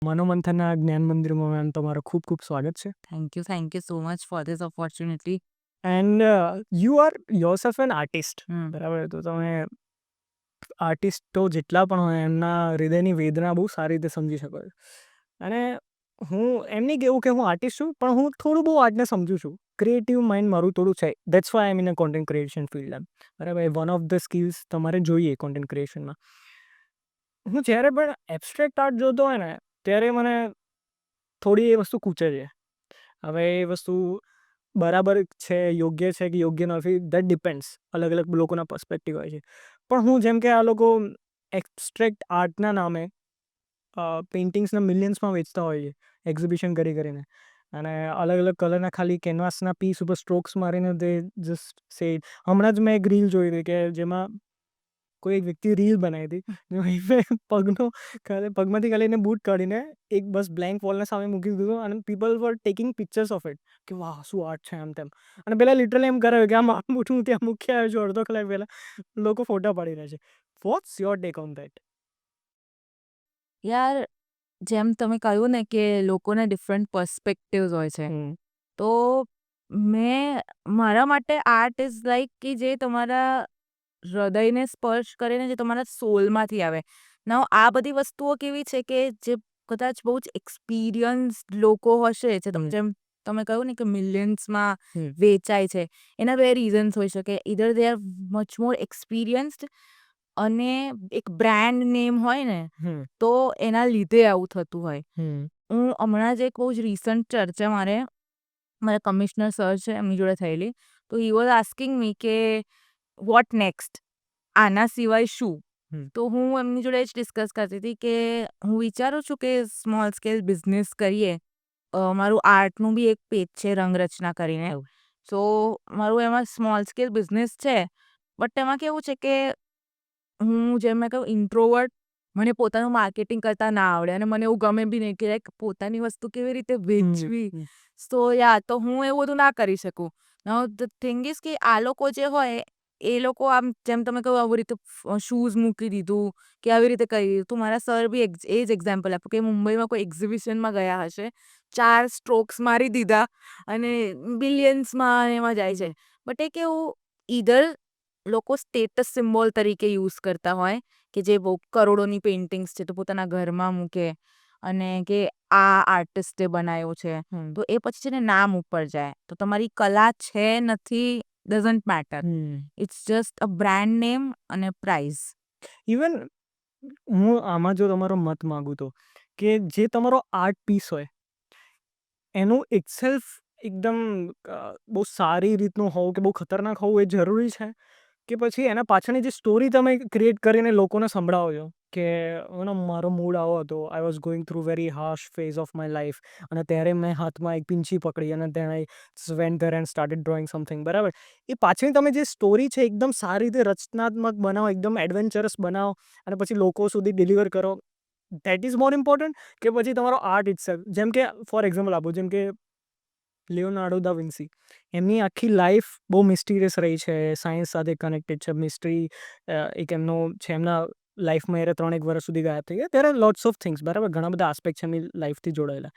મનોમંથનના જ્ઞાન મંદિરમાં મેમ તમારું ખૂબ ખૂબ સ્વાગત છે. Thank you so much for this opportunity. And you are yourself an artist, Hmm. બરાબર? તો તમે આર્ટિસ્ટો જેટલા પણ હોય એમના હૃદયની વેદના બહુ સારી રીતે સમજી શકો છો. અને હું એમ નહીં કહેવું કે હું આર્ટિસ્ટ છું, પણ હું થોડું બહુ આર્ટને સમજું છું. ક્રિએટિવ માઇન્ડ મારું થોડું છે. That's why I am in a content creation field એમ, બરાબર? વન ઓફ ધ સ્કિલ્સ તમારે જોઈએ કોન્ટેન્ટ ક્રિએશનમાં. હું જ્યારે પણ એબ્સ્ટ્રેક્ટ આર્ટ જોતો હોય ને ત્યારે મને થોડી એ વસ્તુ કૂચે છે. હવે એ વસ્તુ બરાબર છે, યોગ્ય છે કે યોગ્ય નથી, દેટ ડિપેન્ડ્સ. અલગ અલગ લોકોના પર્સપેક્ટિવ હોય છે. પણ હું જેમ કે આ લોકો એબ્સ્ટ્રેક્ટ આર્ટના નામે પેઇન્ટિંગ્સના મિલિયન્સમાં વેચતા હોય છે એક્ઝિબિશન કરી કરીને, અને અલગ અલગ કલરના ખાલી કેનવાસના પીસ ઉપર સ્ટ્રોક્સ મારીને તે જસ્ટ સે. હમણાં જ મેં એક રીલ જોઈ હતી કે જેમાં કોઈ એક વ્યક્તિ રીલ બનાવી હતી, જેમાં પગનો પગમાંથી ખાલી એને બૂટ કાઢીને એક બસ બ્લેન્ક વોલના સામે મૂકી દીધું અને people var taking pictures of it કે વાહ શું આર્ટ છે, આમ તેમ. અને પહેલાં લિટરલી એમ કરાવ્યું કે આ મારું બૂટ હું ત્યાં મૂકી આવ્યો છું અડધો કલાક પહેલાં. લોકો ફોટા પાડી રહ્યા છે. What's your take on that? યાર, જેમ તમે કહ્યું ને કે લોકોને ડિફરન્ટ પર્સપેક્ટિવ્સ હોય છે, તો મારા માટે આર્ટ ઇઝ લાઈક કે જે તમારા હૃદયને સ્પર્શ કરીને જે તમારા સોલમાંથી આવે. નાઉ આ બધી વસ્તુઓ કેવી છે કે જે કદાચ બહુ જ એક્સપિરિયન્સ લોકો હશે, જેમ તમે કહ્યું ને કે મિલિયન્સમાં વેચાય છે, એના બે રીઝન્સ હોઈ શકે. Either they are much more experienced અને એક બ્રાન્ડ નેમ હોય ને, તો એના લીધે આવું થતું હોય. હું હમણાં જ એક બહુ જ રિસન્ટ ચર્ચા મારા કમિશનર સર છે એમની જોડે થયેલી. તો હી વોઝ આસ્કિંગ મી કે વોટ નેક્સ્ટ, આના સિવાય શું? તો હું એમની જોડે જ ડિસ્કસ કરતી હતી કે હું વિચારું છું કે સ્મોલ સ્કેલ બિઝનેસ કરીએ. મારું આર્ટનું બી એક પેજ છે રંગરચના કરીને. સો મારું એમાં સ્મોલ સ્કેલ બિઝનેસ છે, બટ એમાં કેવું છે કે હું જેમ મેં કહ્યું ઇન્ટ્રોવર્ટ, મને પોતાનું માર્કેટિંગ કરતા ના આવડે અને મને એવું ગમે બી નહીં કે પોતાની વસ્તુ કેવી રીતે વેચવી. તો તો હું એવું બધું ના કરી શકું. નાઉ ધ થિંગ ઇઝ કે આ લોકો જે હોય એ લોકો આમ જેમ તમે કહ્યું આવી રીતે શૂઝ મૂકી દીધું કે આવી રીતે કરી દીધું. તો મારા સર બી એ જ એક્ઝામ્પલ આપ્યું કે મુંબઈમાં કોઈ એક્ઝિબિશનમાં ગયા હશે, 4 સ્ટ્રોક્સ મારી દીધા અને બિલિયન્સમાં એમાં જાય છે. બટ એ કેવું, ઈધર લોકો સ્ટેટસ સિમ્બોલ તરીકે યુઝ કરતા હોય કે જે બહુ કરોડોની પેઇન્ટિંગ્સ છે તો પોતાના ઘરમાં મૂકે અને કે આ આર્ટિસ્ટે બનાવ્યો છે, તો એ પછી છે ને નામ ઉપર જાય. તો તમારી કલા છે નથી doesn't matter. It's just a brand name અને પ્રાઇઝ. ઇવન હું આમાં જો તમારો મત માગું તો કે જે તમારો આર્ટ પીસ હોય એનું ઇટસેલ્ફ એકદમ બહુ સારી રીતનું હોવું કે બહુ ખતરનાક હોવું એ જરૂરી છે, કે પછી એના પાછળની જે સ્ટોરી તમે ક્રિએટ કરીને લોકોને સંભળાવો છો કે મારો મૂડ આવો હતો, I was going through very harsh phase of my life, અને ત્યારે મેં હાથમાં એક પિંચી પકડી અને તેણે went there and started drawing something, બરાબર? એ પાછળની તમે જે સ્ટોરી છે એકદમ સારી રીતે રચનાત્મક બનાવો, એકદમ એડવેન્ચરસ બનાવો અને પછી લોકો સુધી ડિલિવર કરો. ધેટ ઇઝ મોર ઇમ્પોર્ટન્ટ કે પછી તમારો આર્ટ ઇટસેલ્ફ? જેમ કે ફોર એક્ઝામ્પલ આપો, જેમ કે લિયોનાર્ડો દા વિન્સી, એમની આખી લાઈફ બહુ મિસ્ટીરિયસ રહી છે, સાયન્સ સાથે કનેક્ટેડ છે, મિસ્ટ્રી એક એમનો છે. એમના લાઈફમાં એ 3-1 વર્ષ સુધી ગાયબ થઈ ગયા. ત્યારે લોટ્સ ઓફ થિંગ્સ, બરાબર? ઘણા બધા આસ્પેક્ટ છે એમની લાઈફથી જોડાયેલા.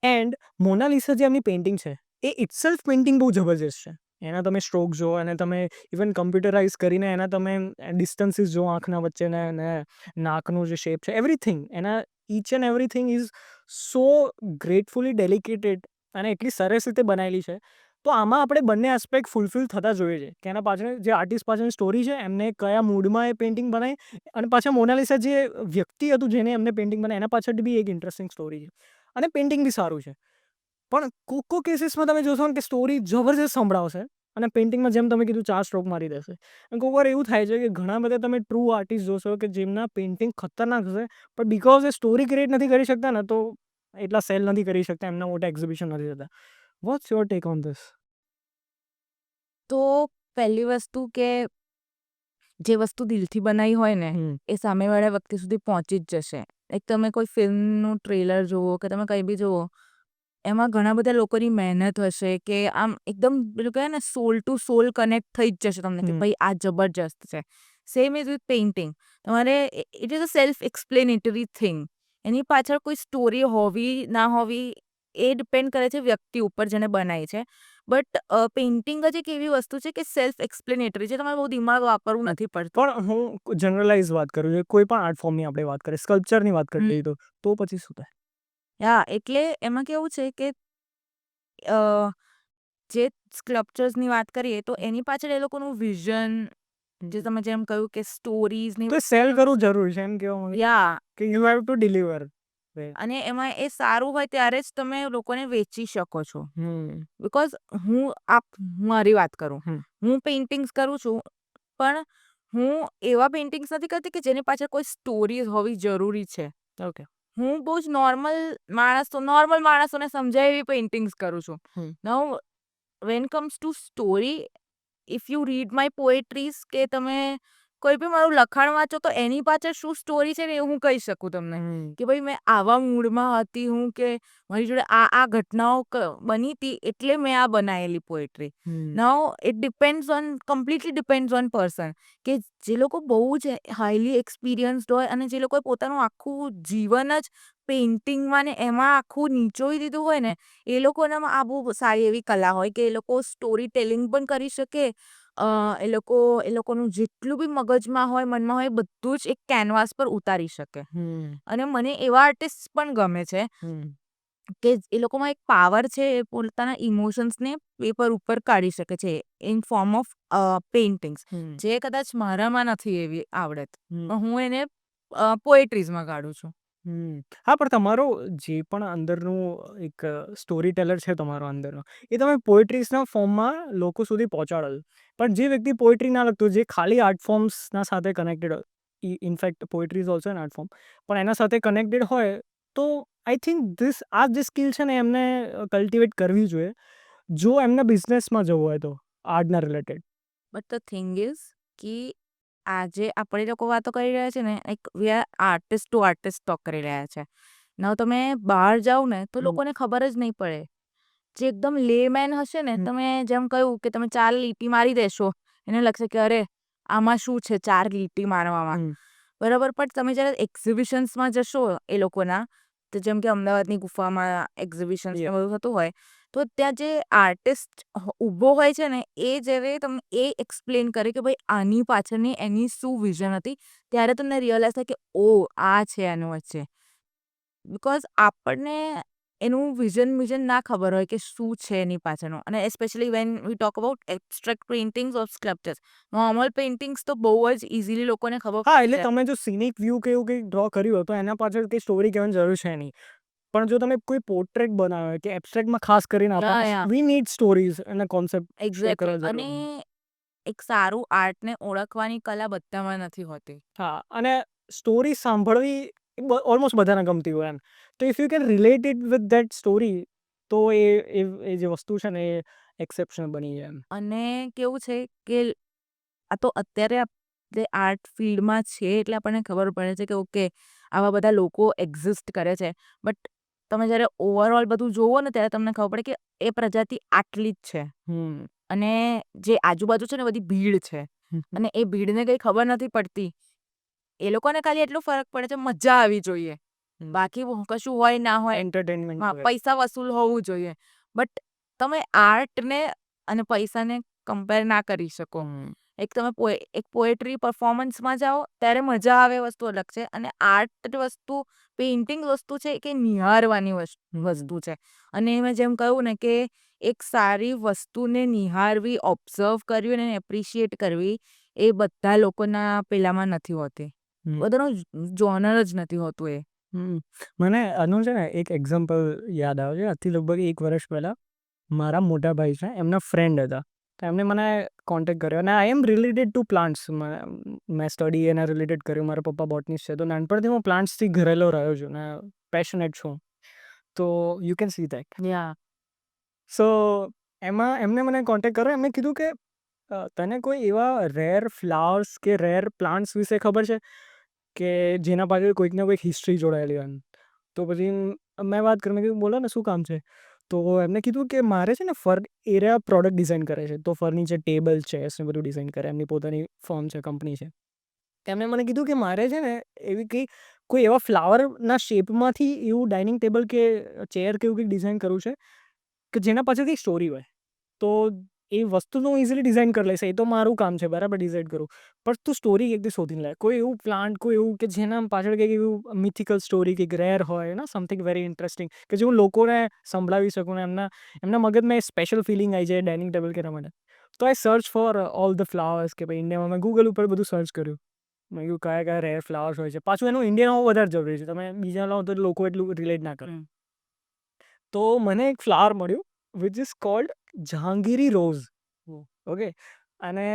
એન્ડ મોનાલિસા જે એમની પેઇન્ટિંગ છે એ ઇટસેલ્ફ પેઇન્ટિંગ બહુ જબરજસ્ત છે. એના તમે સ્ટ્રોક જુઓ અને તમે ઇવન કમ્પ્યુટરાઇઝ કરીને એના તમે ડિસ્ટન્સીસ જુઓ, આંખના વચ્ચેના અને નાકનું જે શેપ છે, એવરીથિંગ, એના each and everything is so gratefully dedicated અને એટલી સરસ રીતે બનાવેલી છે. તો આમાં આપણે બંને એસ્પેક્ટ ફૂલફિલ થતા જોઈએ છે કે એના પાછળ જે આર્ટિસ્ટ પાછળની સ્ટોરી છે, એમને કયા મૂડમાં એ પેઇન્ટિંગ બનાવી, અને પાછા મોનાલિસા જે વ્યક્તિ હતું જેને એમને પેઇન્ટિંગ બનાવી એના પાછળ બી એક ઇન્ટરેસ્ટિંગ સ્ટોરી છે અને પેઇન્ટિંગ બી સારું છે. પણ કોકો કેસીસમાં તમે જોશો ને કે સ્ટોરી જબરજસ્ત સંભળાવશે અને પેઇન્ટિંગમાં જેમ તમે કીધું 4 સ્ટ્રોક મારી દેશે. અને કોઈક વાર એવું થાય છે કે ઘણા બધા તમે ટ્રુ આર્ટિસ્ટ જોશો કે જેમના પેઇન્ટિંગ ખતરનાક હશે, પણ બિકોઝ એ સ્ટોરી ક્રિએટ નથી કરી શકતા ને, તો એટલા સેલ નથી કરી શકતા, એમના મોટા એક્ઝિબિશન નથી થતા. What's your take on this? તો પહેલી વસ્તુ કે જે વસ્તુ દિલથી બનાવી હોય ને એ સામેવાળા વ્યક્તિ સુધી પહોંચી જ જશે. એક તમે કોઈ ફિલ્મનું ટ્રેલર જુઓ કે તમે કંઈ બી જુઓ, એમાં ઘણા બધા લોકોની મહેનત હશે કે આમ એકદમ પેલું કહે ને સોલ ટુ સોલ કનેક્ટ થઈ જ જશે તમને કે ભાઈ આ જબરજસ્ત છે. Same is with painting. તમારે it is a self explanatory thing. એની પાછળ કોઈ સ્ટોરી હોવી ના હોવી એ ડિપેન્ડ કરે છે વ્યક્તિ ઉપર જેને બનાવી છે. બટ પેઇન્ટિંગ જ એક એવી વસ્તુ છે કે સેલ્ફ એક્સપ્લેનેટરી છે. તમારે બહુ દિમાગ વાપરવું નથી પડતું. પણ હું જનરલાઇઝ વાત કરું છું, કોઈ પણ આર્ટ ફોર્મની આપણે વાત કરીએ, સ્કલ્પચરની વાત કરી લઈએ તો પછી શું થાય? યા એટલે એમાં કેવું છે કે અ, જે સ્કલ્પચર્સની વાત કરીએ તો એની પાછળ એ લોકોનું વિઝન, જે તમે જેમ કહ્યું કે સ્ટોરીઝની તો સેલ કરવું જરૂરી છે એમ કહેવા માંગે યા કે યુ હેવ ટુ ડિલિવર. અને એમાં એ સારું હોય ત્યારે જ તમે લોકોને વેચી શકો છો. બિકોઝ મારી વાત કરું, હું પેઇન્ટિંગ્સ કરું છું, પણ હું એવા પેઇન્ટિંગ્સ નથી કરતી કે જેની પાછળ કોઈ સ્ટોરી હોવી જરૂરી છે. ઓકે. હું બહુ જ નોર્મલ માણસોને સમજાય એવી પેઇન્ટિંગ્સ કરું છું. Now when comes to story, if you read my poetries કે તમે કોઈ બી મારું લખાણ વાંચો તો એની પાછળ શું સ્ટોરી છે ને એ હું કહી શકું તમને કે ભાઈ મેં આવા મૂડમાં હતી, હું કે મારી જોડે આ ઘટનાઓ બની હતી એટલે મેં આ બનાવેલી poetry. Now it completely depends on person કે જે લોકો બહુ જ હાઈલી એક્સપિરિયન્સ્ડ હોય અને જે લોકોએ પોતાનું આખું જીવન જ પેઇન્ટિંગમાં ને એમાં આખું નીચોવી દીધું હોય ને, એ લોકોનામાં આ બહુ સારી એવી કલા હોય કે એ લોકો સ્ટોરી ટેલિંગ પણ કરી શકે. એ લોકોનું જેટલું બી મગજમાં હોય, મનમાં હોય, બધું જ એક કેનવાસ પર ઉતારી શકે. અને મને એવા આર્ટિસ્ટ પણ ગમે છે કે એ લોકોમાં એક પાવર છે, એ પોતાના ઇમોશન્સને પેપર ઉપર કાઢી શકે છે ઇન ફોર્મ ઓફ પેઇન્ટિંગ્સ, જે કદાચ મારામાં નથી એવી આવડત, પણ હું એને પોએટ્રીઝમાં કાઢું છું. હા, પણ તમારો જે પણ અંદરનું એક સ્ટોરી ટેલર છે તમારો અંદરનો, એ તમે પોએટ્રીઝના ફોર્મમાં લોકો સુધી પહોંચાડો છો. પણ જે વ્યક્તિ પોએટ્રી ના લખતો, જે ખાલી આર્ટ ફોર્મ્સના સાથે કનેક્ટેડ હોય, in fact poetry is also N art form, પણ એના સાથે કનેક્ટેડ હોય તો આઈ થિંક જે સ્કિલ છે ને એમને કલ્ટિવેટ કરવી જોઈએ, જો એમને બિઝનેસમાં જવું હોય તો આર્ટના related. But the thing is કે આજે આપણે લોકો વાતો કરી રહ્યા છે ને, એક we are artist to artist talk કરી રહ્યા છે. now તમે બહાર જાઓ ને તો લોકોને ખબર જ નહીં પડે. જે એકદમ લેમેન હશે ને, તમે જેમ કહ્યું કે તમે 4 લીટી મારી દેશો, એને લાગશે કે અરે આમાં શું છે 4 લીટી મારવામાં, બરાબર. પણ તમે જ્યારે એક્ઝિબિશન્સમાં જશો એ લોકોના, તો જેમ કે અમદાવાદની ગુફામાં એક્ઝિબિશન્સ Yeah. બધું થતું હોય, તો ત્યાં જે આર્ટિસ્ટ ઊભો હોય છે ને, એ જ્યારે તમને એ એક્સપ્લેન કરે કે ભાઈ આની પાછળની એની શું વિઝન હતી, ત્યારે તમને રિયલાઇઝ થાય કે ઓ આ છે એનું વચ્ચે. બિકોઝ આપણને એનું વિઝન ના ખબર હોય કે શું છે એની પાછળનું. અને especially when we talk about abstract paintings of sculptures, normal paintings તો બહુ જ ઇઝીલી લોકોને ખબર હા, પડી એટલે જાય. તમે જો સિનિક વ્યૂ કે એવું કંઈક ડ્રો કર્યું હોય તો એના પાછળ કંઈ સ્ટોરી કહેવાની જરૂર છે નહીં. પણ જો તમે કોઈ પોર્ટ્રેટ બનાવ્યો હોય કે એબ્સ્ટ્રેક્ટમાં ખાસ કરીને યા વી નીડ સ્ટોરીઝ અને કોન્સેપ્ટ શેર એક્ઝેક્ટલી. કરવા અને જરૂર. એક સારું આર્ટને ઓળખવાની કલા બધામાં નથી હોતી. હા, અને સ્ટોરી સાંભળવી ઓલમોસ્ટ બધાને ગમતી હોય એમ. તો if you can relate it with that story, તો એ જે વસ્તુ છે ને એ એક્સેપ્શનલ બની જાય એમ. અને કેવું છે કે આ તો અત્યારે આપણે આર્ટ ફિલ્ડમાં છે એટલે આપણને ખબર પડે છે કે ઓકે આવા બધા લોકો એક્ઝિસ્ટ કરે છે. બટ તમે જ્યારે ઓવરઓલ બધું જોવો ને ત્યારે તમને ખબર પડે કે એ પ્રજાતિ આટલી જ છે. અને જે આજુબાજુ છે ને બધી ભીડ છે. અને એ ભીડને કંઈ ખબર નથી પડતી. એ લોકોને ખાલી એટલો ફરક પડે છે મજા આવી જોઈએ. બાકી કશું હોય ના હોય, એન્ટરટેનમેન્ટ હા, પૈસા વસૂલ હોવું જોઈએ. બટ તમે આર્ટને અને પૈસાને કમ્પેર ના કરી શકો. એક તમે એક પોએટ્રી પરફોર્મન્સમાં જાઓ ત્યારે મજા આવે, વસ્તુ અલગ છે. અને આર્ટ વસ્તુ, પેઇન્ટિંગ વસ્તુ છે કે નિહાળવાની વસ્તુ છે. અને મેં જેમ કહ્યું ને કે એક સારી વસ્તુને નિહાળવી, ઓબ્ઝર્વ કરવી અને એપ્રિશિએટ કરવી, એ બધા લોકોના પેલામાં નથી હોતી. બધાનું જોનર જ નથી હોતું એ. મને આનું છે ને એક એક્ઝામ્પલ યાદ આવે છે. આજથી લગભગ 1 વર્ષ પહેલાં મારા મોટા ભાઈ છે, એમના ફ્રેન્ડ હતા. તો એમને મને કોન્ટેક્ટ કર્યો અને આઈ એમ રિલેટેડ ટુ પ્લાન્ટ્સ. મેં સ્ટડી એના રિલેટેડ કર્યું. મારા પપ્પા બોટનિસ્ટ છે, તો નાનપણથી હું પ્લાન્ટ્સથી ઘરેલો રહ્યો છું ને પેશનેટ છું. તો યુ કેન સી ધેટ. યા સો એમાં એમને મને કોન્ટેક્ટ કર્યો. એમને કીધું કે તને કોઈ એવા રેર ફ્લાવર્સ કે રેર પ્લાન્ટ્સ વિશે ખબર છે કે જેના પાછળ કોઈક ને કોઈક હિસ્ટ્રી જોડાયેલી હોય એમ? તો પછી મેં વાત કરી, મેં કીધું બોલો ને શું કામ છે? તો એમને કીધું કે મારે છે ને એરિયા પ્રોડક્ટ ડિઝાઇન કરે છે, તો ફર્નિચર, ટેબલ, ચેર્સ ને બધું ડિઝાઇન કરે. એમની પોતાની ફર્મ છે, કંપની છે. તેમણે મને કીધું કે મારે છે ને એવી કંઈ કોઈ એવા ફ્લાવરના શેપમાંથી એવું ડાઇનિંગ ટેબલ કે ચેર કે એવું કંઈક ડિઝાઇન કરવું છે કે જેના પાછળથી સ્ટોરી હોય. તો એ વસ્તુ તો હું ઇઝીલી ડિઝાઇન કરી લઈશ, એ તો મારું કામ છે બરાબર ડિસાઇડ કરું. પણ તું સ્ટોરી એકદી શોધીને લાય. કોઈ એવું પ્લાન્ટ, કોઈ એવું કે જેના પાછળ કંઈક એવું મિથિકલ સ્ટોરી કંઈક રેર હોય સમથિંગ વેરી ઇન્ટરેસ્ટિંગ કે જે હું લોકોને સંભળાવી શકું ને એમના મગજમાં એ સ્પેશિયલ ફિલિંગ આવી જાય ડાઇનિંગ ટેબલ કરવા માટે. તો I search for all the flowers કે ભાઈ ઇન્ડિયામાં મેં ગૂગલ ઉપર બધું સર્ચ કર્યું. મેં કીધું કયા રેર ફ્લાવર્સ હોય છે. પાછું એનું ઇન્ડિયન હોવું વધારે જરૂરી છે. તમે બીજા લાવો તો લોકો એટલું રિલેટ ના કરે. તો મને એક ફ્લાવર મળ્યું which is called Jahangiri rose. Okay. અને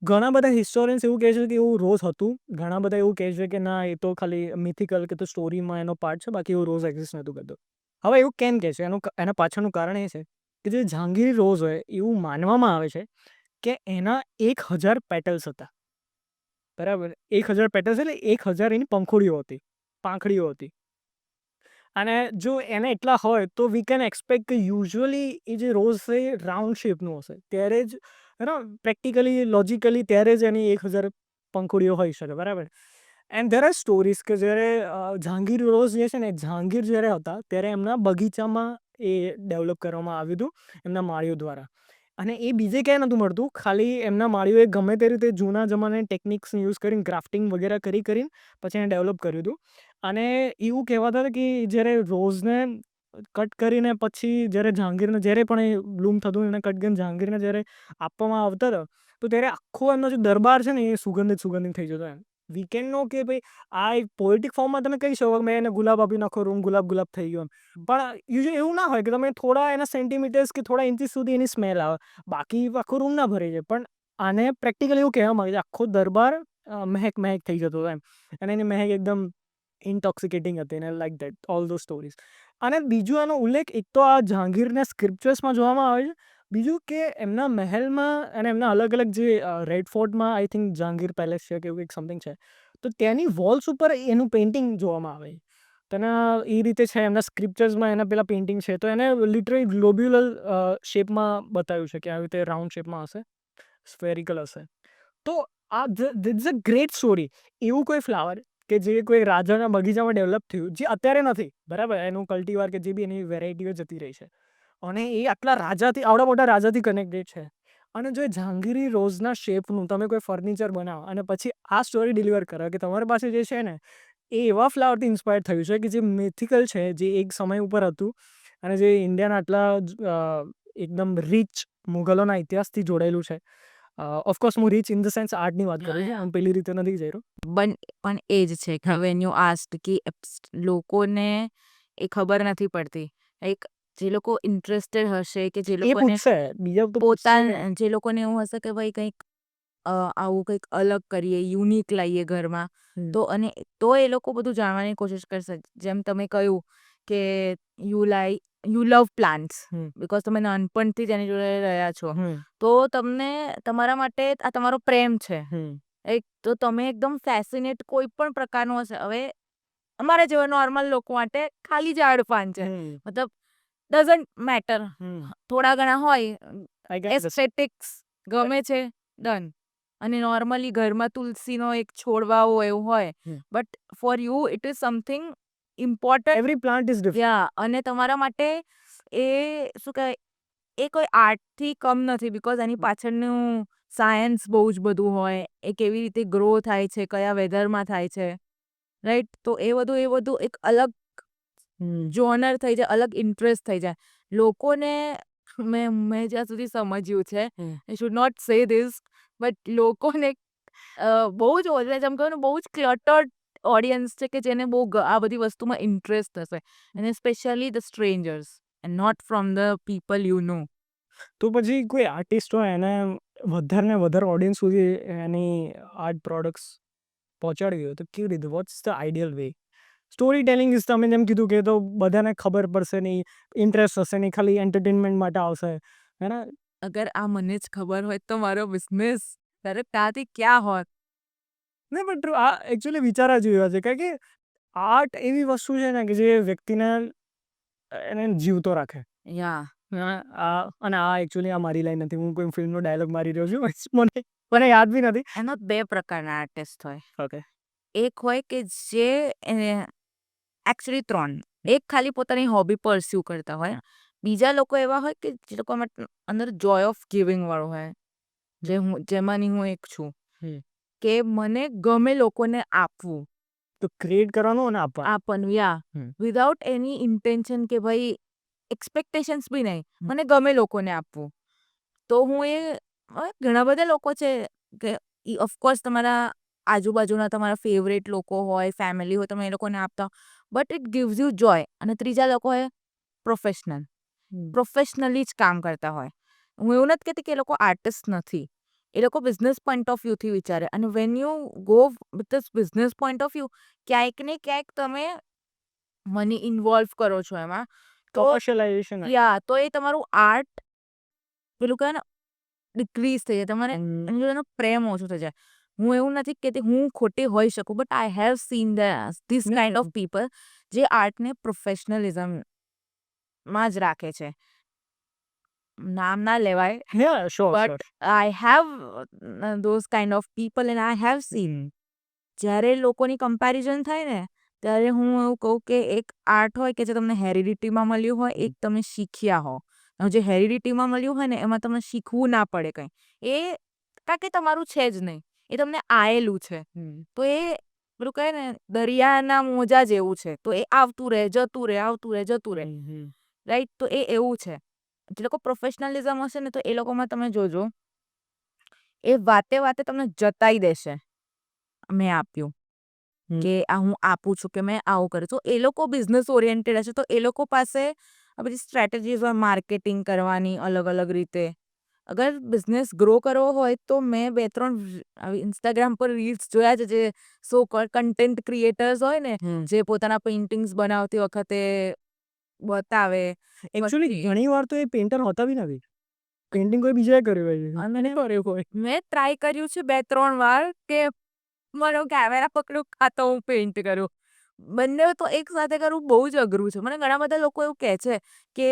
ઘણા બધા હિસ્ટોરિયન્સ એવું કહે છે કે એવું રોઝ હતું. ઘણા બધા એવું કહે છે કે ના એ તો ખાલી મિથિકલ કે તો સ્ટોરીમાં એનો પાર્ટ છે, બાકી એવું રોઝ એક્ઝિસ્ટ નહોતું કરતું. હવે એવું કેમ કહે છે? એના પાછળનું કારણ એ છે કે જે જહાંગીરી રોઝ હોય એવું માનવામાં આવે છે કે એના 1000 પેટલ્સ હતા. બરાબર? 1000 પેટલ્સ એટલે 1000 એની પાંખડીઓ હતી. અને જો એને એટલા હોય તો વી કેન એક્સપેક્ટ કે યુઝ્યુઅલી એ જે રોઝ છે એ રાઉન્ડ શેપનું હશે. ત્યારે જ પ્રેક્ટિકલી લોજિકલી ત્યારે જ એની 1000 પંખુડીઓ હોઈ શકે. બરાબર? એન્ડ ધેર આર સ્ટોરીઝ કે જ્યારે જહાંગીર રોઝ જે છે ને, જહાંગીર જ્યારે હતા ત્યારે એમના બગીચામાં એ ડેવલપ કરવામાં આવ્યું હતું એમના માળીઓ દ્વારા. અને એ બીજે ક્યાંય નહોતું મળતું. ખાલી એમના માળીઓએ ગમે તે રીતે જૂના જમાનાની ટેકનિક્સ યુઝ કરીને ગ્રાફ્ટિંગ વગેરે કરીને પછી એને ડેવલપ કર્યું હતું. અને એવું કહેવાતા હતા કે જ્યારે રોઝને કટ કરીને પછી જ્યારે જહાંગીરને જ્યારે પણ એ બ્લૂમ થતું એને કટ કરીને જહાંગીરને જ્યારે આપવામાં આવતા હતા તો ત્યારે આખો એમનો જે દરબાર છે ને એ સુગંધિત થઈ જતો એમ. વીકેન્ડનો કે ભાઈ આ એક પોએટિક ફોર્મમાં તમે કહી શકો મેં એને ગુલાબ આપી નાખો, રૂમ ગુલાબ થઈ ગયો એમ. પણ યુઝ્યુઅલી એવું ના હોય કે તમે થોડા એના સેન્ટીમીટર્સ કે થોડા ઇંચીસ સુધી એની સ્મેલ આવે, બાકી આખો રૂમ ના ભરાઈ જાય. પણ આને પ્રેક્ટિકલી એવું કહેવામાં આવે છે આખો દરબાર મહેક થઈ જતો હતો એમ. અને એની મહેક એકદમ ઇન્ટોક્સિકેટિંગ હતી ને લાઈક ધેટ ઓલ ધો સ્ટોરીઝ. અને બીજું એનો ઉલ્લેખ એક તો આ જહાંગીરના સ્ક્રિપ્ચર્સમાં જોવામાં આવે છે. બીજું કે એમના મહેલમાં અને એમના અલગ અલગ જે રેડ ફોર્ટમાં આઈ થિંક જહાંગીર પેલેસ છે કે એવું કંઈક સમથિંગ છે. તો ત્યાંની વોલ્સ ઉપર એનું પેઇન્ટિંગ જોવામાં આવે છે. તેના એ રીતે છે એમના સ્ક્રિપ્ચર્સમાં એના પેલા પેઇન્ટિંગ છે. તો એને લિટરલી ગ્લોબ્યુલર શેપમાં બતાવ્યું છે કે આવી રીતે રાઉન્ડ શેપમાં હશે, સ્ફેરિકલ હશે. તો આ ધીસ અ ગ્રેટ સ્ટોરી. એવું કોઈ ફ્લાવર કે જે કોઈ રાજાના બગીચામાં ડેવલપ થયું જે અત્યારે નથી. બરાબર? એનું કલ્ટીવાર કે જે બી એની વેરાયટીઓ જતી રહી છે. અને એ આટલા રાજાથી આવડા મોટા રાજાથી કનેક્ટેડ છે. અને જો એ જહાંગીરી રોઝના શેપનું તમે કોઈ ફર્નિચર બનાવો અને પછી આ સ્ટોરી ડિલિવર કરો કે તમારી પાસે જે છે ને એ એવા ફ્લાવરથી ઇન્સ્પાયર થયું છે કે જે મિથિકલ છે, જે એક સમય ઉપર હતું અને જે ઇન્ડિયાના આટલા એકદમ રિચ મુગલોના ઇતિહાસથી જોડાયેલું છે. ઓફકોર્સ હું રિચ ઇન ધ સેન્સ આર્ટની વાત કરું છું. આમ પેલી રીતે નથી જઈ રહ્યો. પણ એ જ છે કે વેન યુ આસ્ક્ડ કે લોકોને એ ખબર નથી પડતી. લાઈક જે લોકો ઇન્ટરેસ્ટેડ હશે કે જે એ લોકોને પૂછશે, બીજા તો પૂછશે નહીં. જે લોકોને એવું હશે કે ભાઈ કંઈક આવું કંઈક અલગ કરીએ, યુનિક લાવીએ ઘરમાં, તો એ લોકો બધું જાણવાની કોશિશ કરશે. જેમ તમે કહ્યું કે યુ લવ પ્લાન્ટ્સ બિકોઝ તમે નાનપણથી જ એની જોડે રહ્યા છો. તો તમને તમારા માટે આ તમારો પ્રેમ છે. તો તમે એકદમ ફેસિનેટ કોઈ પણ પ્રકારનું હશે. હવે અમારા જેવા નોર્મલ લોકો માટે ખાલી ઝાડ પાન છે. મતલબ ડઝન્ટ મેટર. થોડા ઘણા હોય એસ્થેટિક્સ ગમે છે, ડન. અને નોર્મલી ઘરમાં તુલસીનો એક છોડવાઓ એવું હોય. But for you it is something important. Every plant is different. અને તમારા માટે એ શું કહેવાય, એ કોઈ આર્ટથી કમ નથી બિકોઝ એની પાછળનું સાયન્સ બહુ જ બધું હોય. એ કેવી રીતે ગ્રો થાય છે, કયા વેધરમાં થાય છે, રાઈટ? તો એ બધું એક અલગ જોનર થઈ જાય, અલગ ઇન્ટરેસ્ટ થઈ જાય. લોકોને મેં જ્યાં સુધી સમજ્યું છે, I should not say this, but લોકોને બહુ જ જેમ કહ્યું ને બહુ જ ક્લટર્ડ ઓડિયન્સ છે કે જેને બહુ આ બધી વસ્તુમાં ઇન્ટરેસ્ટ હશે. અને specially the strangers and not from the people you know. તો પછી કોઈ આર્ટિસ્ટ હોય એને વધારે ને વધારે ઓડિયન્સ સુધી એની આર્ટ પ્રોડક્ટ્સ પહોંચાડવી હોય તો કેવી રીતે? What's the ideal way? Story telling is તમે જેમ કીધું કે તો બધાને ખબર પડશે નહીં, ઇન્ટરેસ્ટ હશે નહીં, ખાલી એન્ટરટેનમેન્ટ માટે આવશે. હે ને? અગર આ મને જ ખબર હોય તો મારો બિઝનેસ ત્યારે ત્યાંથી ક્યાં હોત? નહીં પણ ટ્રુ, આ એકચ્યુઅલી વિચારવા જેવી વાત છે. કારણ કે આર્ટ એવી વસ્તુ છે ને કે જે વ્યક્તિને એને જીવતો રાખે. યા અને આ એકચ્યુઅલી આ મારી લાઈન નથી. હું કોઈ ફિલ્મનો ડાયલોગ મારી રહ્યો છું. મને યાદ બી નથી. એનો 2 પ્રકારના આર્ટિસ્ટ હોય. ઓકે. એક હોય કે જે એકચ્યુઅલી 3 એક ખાલી પોતાની હોબી પરસ્યુ કરતા હોય. બીજા લોકો એવા હોય કે જે લોકોમાં અંદર જોય ઓફ ગિવિંગ વાળો હોય. જેમાંની હું એક છું. હમ. કે મને ગમે લોકોને આપવું. તો ક્રિએટ કરવાનું અને આપવાનું યા હમ. વિધાઉટ એની ઇન્ટેન્શન કે ભાઈ એક્સપેક્ટેશન્સ બી નહીં. મને ગમે લોકોને આપવું. તો હું ઘણા બધા લોકો છે કે ઓફકોર્સ તમારા આજુબાજુના તમારા ફેવરેટ લોકો હોય, ફેમિલી હોય, તમે એ લોકોને આપતા બટ ઇટ ગિવ્સ યુ જોય. અને ત્રીજા લોકો હોય પ્રોફેશનલી જ કામ કરતા હોય. હું એવું નથી કહેતી કે એ લોકો આર્ટિસ્ટ નથી. એ લોકો બિઝનેસ પોઈન્ટ ઓફ વ્યૂથી વિચારે અને when you go with this business point of view ક્યાંક ને ક્યાંક તમે મની ઇન્વોલ્વ કરો છો એમાં. તો કોમર્શિયલાઇઝેશન તો એ તમારું આર્ટ પેલું કહે ને ડિક્રીઝ થઈ જાય. તમારે એની જોડેનો પ્રેમ ઓછો થઈ જાય. હું એવું નથી કહેતી હું ખોટી હોઈ શકું but I have seen this kind of people જે આર્ટને પ્રોફેશનલિઝમમાં જ રાખે છે. નામ ના લેવાય Yeah, sure, sure. But I have those kind of people and I have seen. જ્યારે લોકોની કમ્પેરિઝન થાય ને ત્યારે હું એવું કહું કે એક આર્ટ હોય કે જે તમને હેરિડિટીમાં મળ્યું હોય, એક તમે શીખ્યા હો. જે હેરિડિટીમાં મળ્યું હોય ને એમાં તમને શીખવું ના પડે કંઈ. એ કારણ કે તમારું છે જ નહીં. એ તમને આયેલું છે. તો એ પેલું કહે ને દરિયાના મોજા જેવું છે. તો એ આવતું રહે, જતું રહે, આવતું રહે, જતું રહે. રાઈટ? તો એ એવું છે. જે લોકો પ્રોફેશનલિઝમ હશે ને તો એ લોકોમાં તમે જોજો એ વાતે વાતે તમને જતાઈ દેશે. મેં આપ્યું. કે આ હું આપું છું કે મેં આવું કર્યું. તો એ લોકો બિઝનેસ ઓરિએન્ટેડ હશે તો એ લોકો પાસે આ બધી સ્ટ્રેટેજીઝ હોય માર્કેટિંગ કરવાની અલગ-અલગ રીતે. અગર બિઝનેસ ગ્રો કરવો હોય તો મેં 2-3 ઇન્સ્ટાગ્રામ પર રીલ્સ જોયા છે જે સો કોલ્ડ કન્ટેન્ટ ક્રિએટર્સ હોય ને જે પોતાના પેઇન્ટિંગ્સ બનાવતી વખતે બતાવે. એકચ્યુઅલી ઘણી વાર તો એ પેઇન્ટર હોતા બી નથી. પેઇન્ટિંગ કોઈ બીજાએ કર્યું હોય છે. અને કર્યું હોય. મેં ટ્રાય કર્યું છે 2-3 વાર કે મારો કેમેરા પકડું કાં તો હું પેઇન્ટ કરું. બંને તો એક સાથે કરવું બહુ જ અઘરું છે. મને ઘણા બધા લોકો એવું કહે છે કે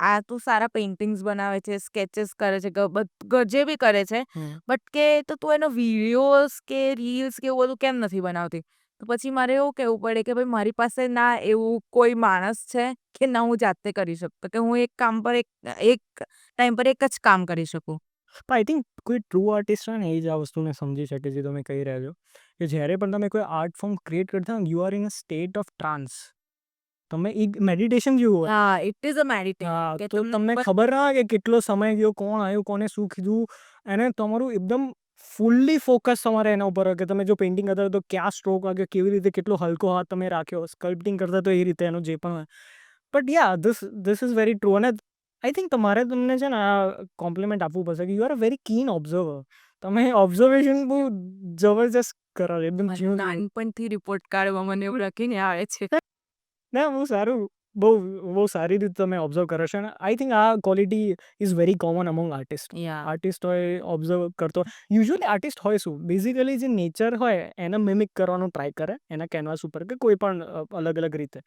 આ તું સારા પેઇન્ટિંગ્સ બનાવે છે, સ્કેચેસ કરે છે, જે બી કરે છે બટ કે તો તું એનો વિડીયોઝ કે રીલ્સ કે એવું બધું કેમ નથી બનાવતી? તો પછી મારે એવું કહેવું પડે કે ભાઈ મારી પાસે ના એવું કોઈ માણસ છે કે ના હું જાતે કરી શકું કે હું એક કામ પર એક ટાઈમ પર એક જ કામ કરી શકું. પણ આઈ થિંક કોઈ ટ્રુ આર્ટિસ્ટ હોય ને એ જ આ વસ્તુને સમજી શકે જે તમે કહી રહ્યા છો કે જ્યારે પણ તમે કોઈ આર્ટ ફોર્મ ક્રિએટ કરતા હો you are in a state of trans. તમે એક મેડિટેશન જેવું હોય. હા, ઇટ ઇઝ અ મેડિટેશન. હા, તો તમને ખબર ના હોય કે કેટલો સમય ગયો, કોણ આવ્યું, કોને શું કીધું. અને તમારું એકદમ ફૂલ્લી ફોકસ તમારે એના ઉપર હોય કે તમે જો પેઇન્ટિંગ કરતા હોય તો ક્યાં સ્ટ્રોક વાગ્યો, કેવી રીતે, કેટલો હલકો હાથ તમે રાખ્યો, સ્કલ્પટિંગ કરતા તો એ રીતે એનું જે પણ હોય. But yeah this is very true. અને આઈ થિંક તમને છે ને આ કોમ્પ્લિમેન્ટ આપવું પડશે કે you are a very keen observer. તમે ઓબ્ઝર્વેશન બહુ જબરજસ્ત કરો છો. એકદમ નાનપણથી રિપોર્ટ કાર્ડમાં મને એવું લખીને આવે છે. ના, બહુ સારું. બહુ સારી રીતે તમે ઓબ્ઝર્વ કરો છો. અને આઈ થિંક આ quality is very common among artist. Artist હોય ઓબ્ઝર્વ કરતો યુઝ્યુઅલી આર્ટિસ્ટ હોય શું બેઝિકલી જે નેચર હોય એને મિમિક કરવાનો ટ્રાય કરે એના કેનવાસ ઉપર કે કોઈ પણ અલગ અલગ રીતે.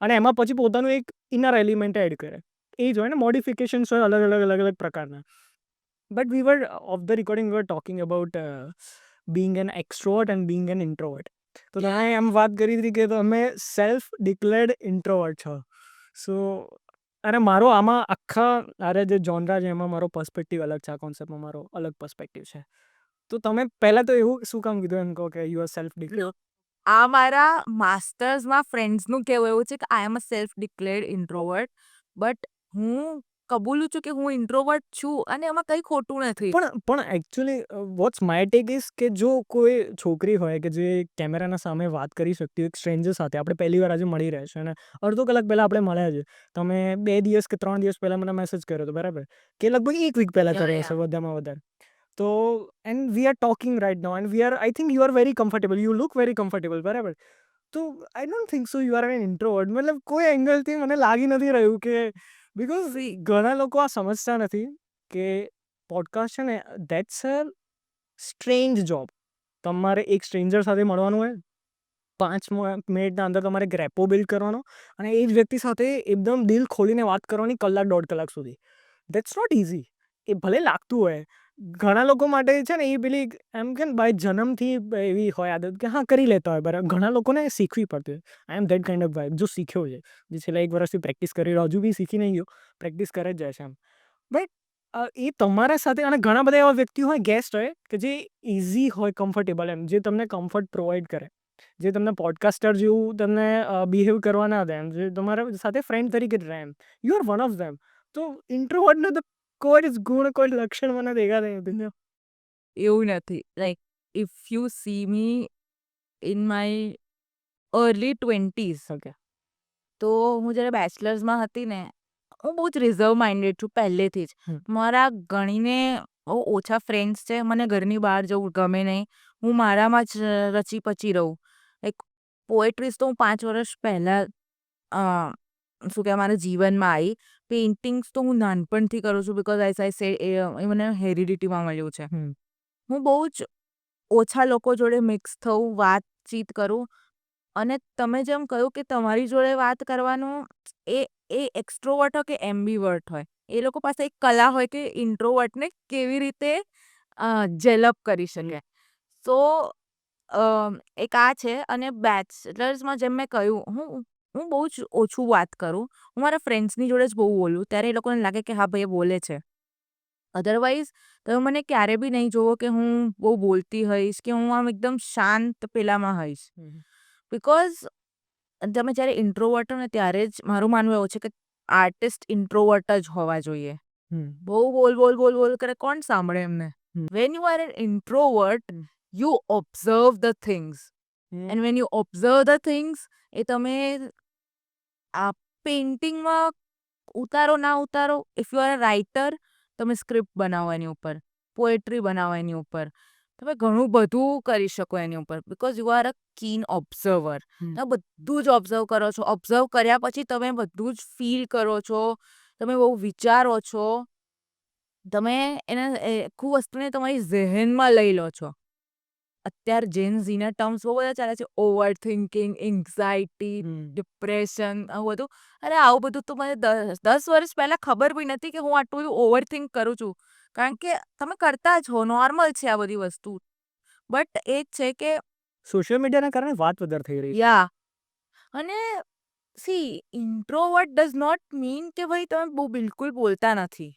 અને એમાં પછી પોતાનું એક ઇનર એલિમેન્ટ એડ કરે. એ જ હોય ને મોડિફિકેશન્સ હોય અલગ અલગ પ્રકારના. But we were of the recording we were talking about being an extrovert and being an introvert. તો તમે એમ વાત કરી હતી કે તમે સેલ્ફ ડિક્લેર્ડ ઇન્ટ્રોવર્ટ છો. સો અને મારો આમાં આખા જે જોનરા છે એમાં મારો પર્સપેક્ટિવ અલગ છે. આ કોન્સેપ્ટમાં મારો અલગ પર્સપેક્ટિવ છે. તો તમે પહેલાં તો એવું શું કામ કીધું એમ કહો કે યુ આર સેલ્ફ ડિક્લેર્ડ? આ મારા માસ્ટર્સમાં ફ્રેન્ડ્સનું કહેવું એવું છે કે I M a self declared introvert. But હું કબૂલું છું કે હું ઇન્ટ્રોવર્ટ છું અને એમાં કંઈ ખોટું નથી. પણ actually what's my take is કે જો કોઈ છોકરી હોય કે જે કેમેરાના સામે વાત કરી શકતી હોય એક સ્ટ્રેન્જર સાથે, આપણે પહેલી વાર આજે મળી રહ્યા છે અને અડધો કલાક પહેલાં આપણે મળ્યા છે. તમે 2 દિવસ કે 3 દિવસ પહેલાં મને મેસેજ કર્યો હતો, બરાબર? કે લગભગ 1 વીક પહેલાં કર્યો હશે વધારેમાં વધારે. તો and we are talking right now and we are I think you are very comfortable, you look very comfortable, બરાબર? તો I don't think so you are an introvert. મતલબ કોઈ એંગલથી મને લાગી નથી રહ્યું કે બિકોઝ ઘણા લોકો આ સમજતા નથી કે પોડકાસ્ટ છે ને દેટ્સ અ સ્ટ્રેન્જ જોબ. તમારે એક સ્ટ્રેન્જર સાથે મળવાનું હોય, 5 મિનિટના અંદર તમારે એક રેપો બિલ્ડ કરવાનો અને એ જ વ્યક્તિ સાથે એકદમ દિલ ખોલીને વાત કરવાની 1-1.5 કલાક સુધી. That's not easy. એ ભલે લાગતું હોય ઘણા લોકો માટે છે ને એ પેલી એમ કે ને બાય જન્મથી એવી હોય આદત કે હા કરી લેતા હોય બરાબર. ઘણા લોકોને શીખવી પડતી હોય. આઈ એમ ધેટ કાઇન્ડ ઓફ વાઇબ જો શીખ્યો છે, જે છેલ્લા 1 વર્ષથી પ્રેક્ટિસ કરી રહ્યો, હજુ બી શીખી નહીં ગયો, પ્રેક્ટિસ કરે જ જાય છે એમ. બટ એ તમારા સાથે અને ઘણા બધા એવા વ્યક્તિ હોય, ગેસ્ટ હોય કે જે ઇઝી હોય, કમ્ફર્ટેબલ એમ, જે તમને કમ્ફર્ટ પ્રોવાઈડ કરે, જે તમને પોડકાસ્ટર જેવું તમને બિહેવ કરવા ના દે એમ, જે તમારા સાથે ફ્રેન્ડ તરીકે જ રહે એમ. You are one of them. તો ઇન્ટ્રોવર્ટનો તો કોઈ જ ગુણ, કોઈ લક્ષણ મને દેખાતા નથી. એવું નથી. Like if you see me in my early 20s, okay. તો હું જ્યારે બેચલર્સમાં હતી ને, હું બહુ જ રિઝર્વ માઇન્ડેડ છું પહેલેથી જ. હમ. મારા ગણીને બહુ ઓછા ફ્રેન્ડ્સ છે. મને ઘરની બહાર જવું ગમે નહીં. હું મારામાં જ રચી પચી રહું. લાઈક પોએટ્રીઝ તો હું 5 વર્ષ પહેલાં શું કહેવાય મારા જીવનમાં આવી. પેઇન્ટિંગ્સ તો હું નાનપણથી કરું છું બિકોઝ એઝ આઈ સેડ એ મને હેરિડિટીમાં મળ્યું છે. હમ. હું બહુ જ ઓછા લોકો જોડે મિક્સ થવું, વાતચીત કરું. અને તમે જેમ કહ્યું કે તમારી જોડે વાત કરવાનું એ એ એક્સ્ટ્રોવર્ટ હોય કે એમ્બીવર્ટ હોય, એ લોકો પાસે એક કલા હોય કે ઇન્ટ્રોવર્ટને કેવી રીતે જેલઅપ કરી શકે. સો એક આ છે. અને બેચલર્સમાં જેમ મેં કહ્યું, હું બહુ જ ઓછું વાત કરું. હું મારા ફ્રેન્ડ્સની જોડે જ બહુ બોલું, ત્યારે એ લોકોને લાગે કે હા ભાઈ એ બોલે છે. અધરવાઇઝ તમે મને ક્યારે બી નહીં જોવો કે હું બહુ બોલતી હોઈશ કે હું આમ એકદમ શાંત પેલામાં હોઈશ. બિકોઝ તમે જ્યારે ઇન્ટ્રોવર્ટ હો ને ત્યારે જ મારું માનવું એવું છે કે આર્ટિસ્ટ ઇન્ટ્રોવર્ટ જ હોવા જોઈએ. બહુ બોલ બોલ બોલ બોલ કરે, કોણ સાંભળે એમને? When you are an introvert, you observe the things. And when you observe the things, એ તમે આ પેઇન્ટિંગમાં ઉતારો ના ઉતારો, if you are a writer, તમે સ્ક્રિપ્ટ બનાવો એની ઉપર, પોએટ્રી બનાવો એની ઉપર, તમે ઘણું બધું કરી શકો એની ઉપર because you are a keen observer. તમે બધું જ ઓબ્ઝર્વ કરો છો. ઓબ્ઝર્વ કર્યા પછી તમે બધું જ ફીલ કરો છો, તમે બહુ વિચારો છો, તમે એને આખું વસ્તુને તમારી ઝહેનમાં લઈ લો છો. અત્યારે જેન ઝીના ટર્મ્સ બહુ બધા ચાલે છે, ઓવર થિંકિંગ, એન્ઝાયટી, ડિપ્રેશન, આવું બધું. અરે આવું બધું તો મને 10 વર્ષ પહેલાં ખબર બી નથી કે હું આટલું બધું ઓવર થિંક કરું છું. કારણ કે તમે કરતા જ હો, નોર્મલ છે આ બધી વસ્તુ. બટ એ જ છે કે સોશિયલ મીડિયાના કારણે વાત વધારે થઈ રહી છે. યા અને see introvert does not mean કે ભાઈ તમે બહુ બિલકુલ બોલતા નથી.